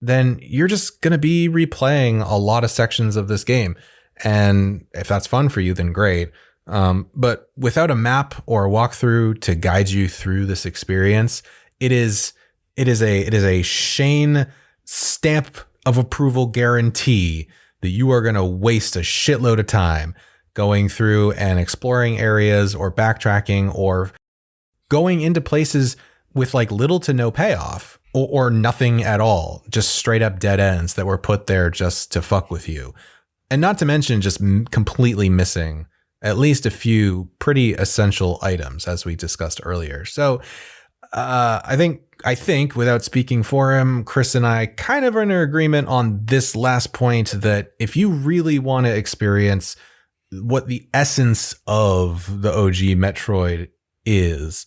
then you're just going to be replaying a lot of sections of this game. And if that's fun for you, then great. But without a map or a walkthrough to guide you through this experience, it is a Shane stamp of approval guarantee that you are going to waste a shitload of time going through and exploring areas or backtracking or going into places with like little to no payoff or nothing at all, just straight up dead ends that were put there just to fuck with you. And not to mention just completely missing at least a few pretty essential items, as we discussed earlier. So I think without speaking for him, Chris and I kind of are in agreement on this last point, that if you really want to experience what the essence of the OG Metroid is,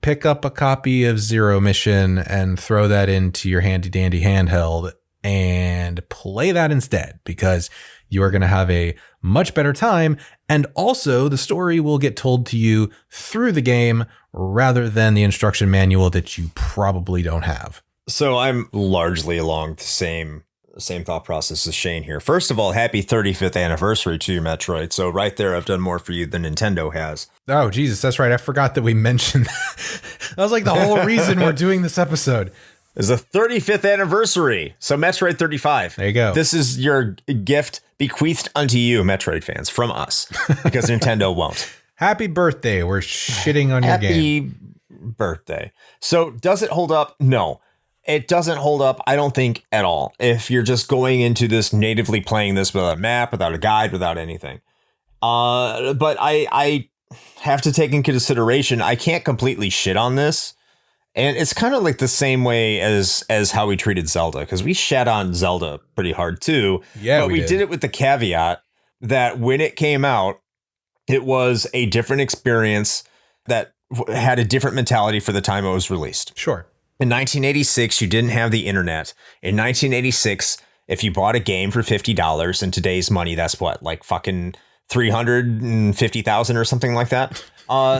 pick up a copy of Zero Mission and throw that into your handy dandy handheld and play that instead, because you are going to have a much better time. And also the story will get told to you through the game rather than the instruction manual that you probably don't have. So I'm largely along the same thought process as Shane here. First of all, happy 35th anniversary to you, Metroid. So right there, I've done more for you than Nintendo has. Oh, Jesus, that's right. I forgot that we mentioned that. That was like the whole reason we're doing this episode. It's the 35th anniversary. So Metroid 35. There you go. This is your gift bequeathed unto you, Metroid fans, from us, because Nintendo won't. Happy birthday. We're shitting on your game. Happy birthday. So does it hold up? No, it doesn't hold up. I don't think at all. If you're just going into this natively playing this without a map, without a guide, without anything. But I have to take in consideration, I can't completely shit on this. And it's kind of like the same way as how we treated Zelda, because we shat on Zelda pretty hard too. Yeah, but we did it with the caveat that when it came out, it was a different experience that had a different mentality for the time it was released. Sure. In 1986, you didn't have the internet. In 1986, if you bought a game for $50 in today's money, that's what, like fucking 350,000 or something like that.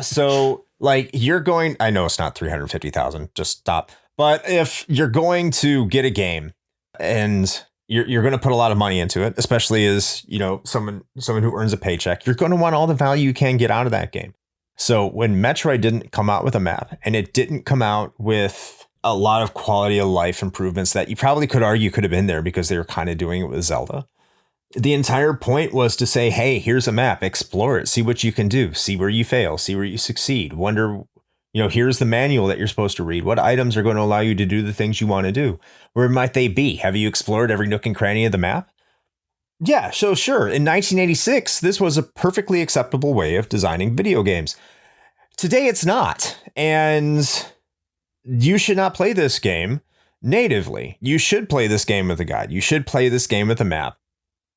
So like you're going, I know it's not 350,000, just stop. But if you're going to get a game and you're going to put a lot of money into it, especially as, someone who earns a paycheck, you're going to want all the value you can get out of that game. So when Metroid didn't come out with a map, and it didn't come out with a lot of quality of life improvements that you probably could argue could have been there because they were kind of doing it with Zelda. The entire point was to say, hey, here's a map, explore it, see what you can do, see where you fail, see where you succeed, wonder, here's the manual that you're supposed to read. What items are going to allow you to do the things you want to do? Where might they be? Have you explored every nook and cranny of the map? Yeah, so sure. In 1986, this was a perfectly acceptable way of designing video games. Today, it's not. And you should not play this game natively. You should play this game with a guide. You should play this game with a map.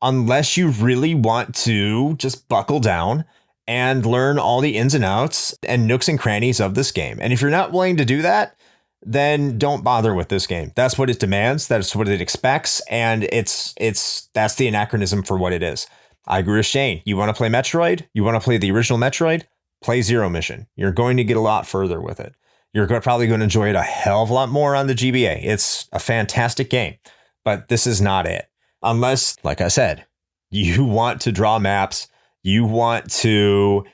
Unless you really want to just buckle down and learn all the ins and outs and nooks and crannies of this game. And if you're not willing to do that, then don't bother with this game. That's what it demands. That's what it expects. And that's the anachronism for what it is. I agree with Shane. You want to play Metroid? You want to play the original Metroid? Play Zero Mission. You're going to get a lot further with it. You're probably going to enjoy it a hell of a lot more on the GBA. It's a fantastic game, but this is not it. Unless, like I said, you want to draw maps, you want to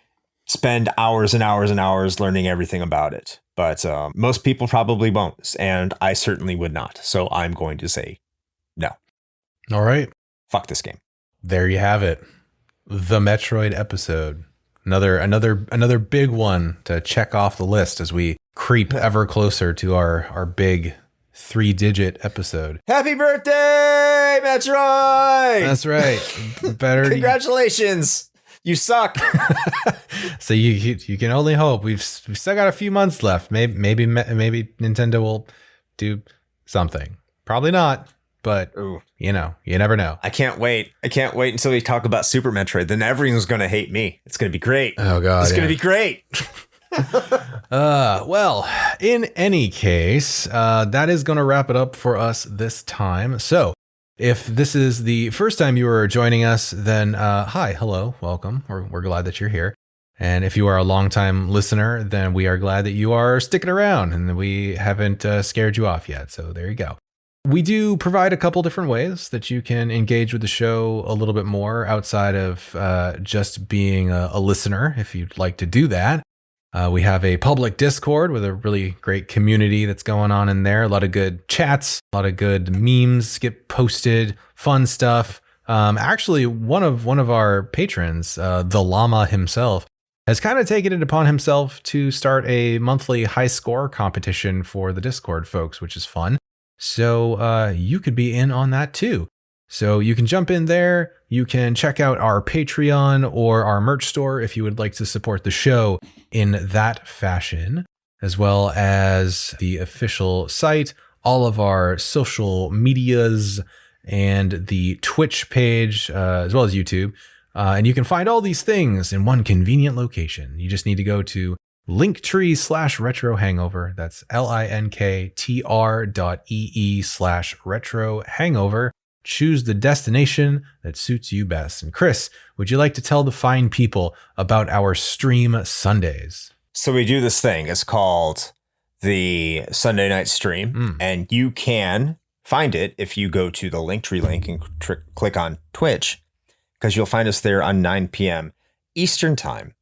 spend hours and hours and hours learning everything about it. But most people probably won't, and I certainly would not. So I'm going to say no. All right. Fuck this game. There you have it. The Metroid episode. Another big one to check off the list as we creep ever closer to our big 3-digit episode. Happy birthday, Metroid! That's right. Congratulations. You suck. So you can only hope. We've still got a few months left. Maybe Nintendo will do something. Probably not. But, Ooh. You never know. I can't wait. Until we talk about Super Metroid. Then everyone's going to hate me. It's going to be great. Oh, God. It's going to be great. Well, in any case, that is going to wrap it up for us this time. So if this is the first time you are joining us, then hi, hello, welcome. We're glad that you're here. And if you are a longtime listener, then we are glad that you are sticking around and we haven't scared you off yet. So there you go. We do provide a couple different ways that you can engage with the show a little bit more outside of just being a listener, if you'd like to do that. We have a public Discord with a really great community that's going on in there. A lot of good chats, a lot of good memes get posted, fun stuff. Actually, one of our patrons, the Llama himself, has kind of taken it upon himself to start a monthly high score competition for the Discord folks, which is fun. So you could be in on that too. So you can jump in there. You can check out our Patreon or our merch store if you would like to support the show in that fashion, as well as the official site, all of our social medias, and the Twitch page, as well as YouTube. And you can find all these things in one convenient location. You just need to go to Linktree/Retro Hangover. That's linktr.ee/Retro Hangover. Choose the destination that suits you best. And Chris, would you like to tell the fine people about our stream Sundays? So we do this thing. It's called the Sunday Night Stream. And you can find it if you go to the Linktree link and click on Twitch, because you'll find us there on 9 p.m. Eastern Time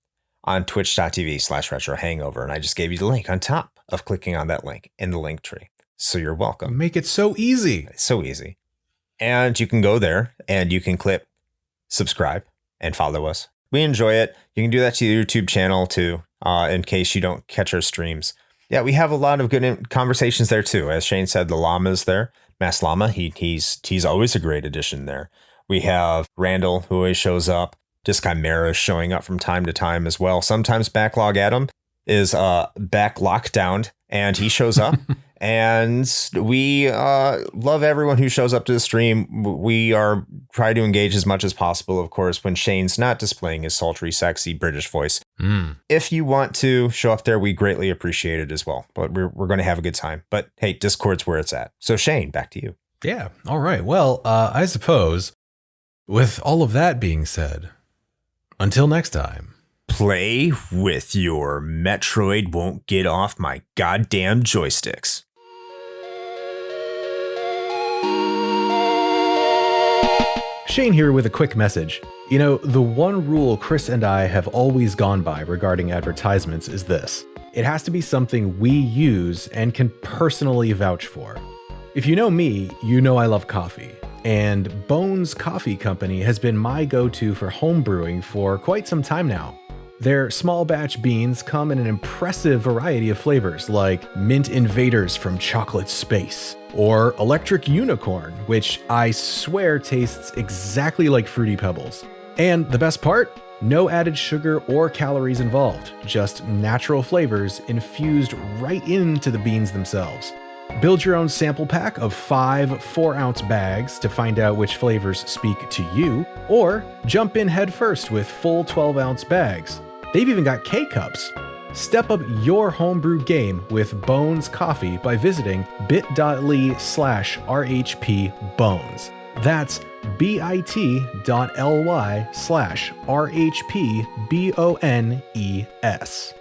on twitch.tv/Retro Hangover. And I just gave you the link on top of clicking on that link in the Linktree. So you're welcome. Make it so easy. It's so easy. And you can go there and you can click subscribe and follow us. We enjoy it. You can do that to the YouTube channel too, in case you don't catch our streams. Yeah, we have a lot of good conversations there too. As Shane said, the Llama's there. Mass Llama, he's always a great addition there. We have Randall, who always shows up. Disc Chimera showing up from time to time as well. Sometimes Backlog Adam is back lockdown and he shows up. And we love everyone who shows up to the stream. We are trying to engage as much as possible, of course, when Shane's not displaying his sultry, sexy British voice. If you want to show up there, we greatly appreciate it as well. But we're going to have a good time. But hey, Discord's where it's at. So Shane, back to you. Yeah. All right. Well, I suppose with all of that being said, until next time. Play with your Metroid won't get off my goddamn joysticks. Shane here with a quick message. You know, the one rule Chris and I have always gone by regarding advertisements is this. It has to be something we use and can personally vouch for. If you know me, you know I love coffee. And Bones Coffee Company has been my go-to for home brewing for quite some time now. Their small batch beans come in an impressive variety of flavors like Mint Invaders from Chocolate Space, or Electric Unicorn, which I swear tastes exactly like Fruity Pebbles. And the best part? No added sugar or calories involved, just natural flavors infused right into the beans themselves. Build your own sample pack of 5 4-ounce bags to find out which flavors speak to you, or jump in head first with full 12-ounce bags. They've even got K-Cups. Step up your homebrew game with Bones Coffee by visiting bit.ly/RHPBones. That's bit.ly/RHPBONES.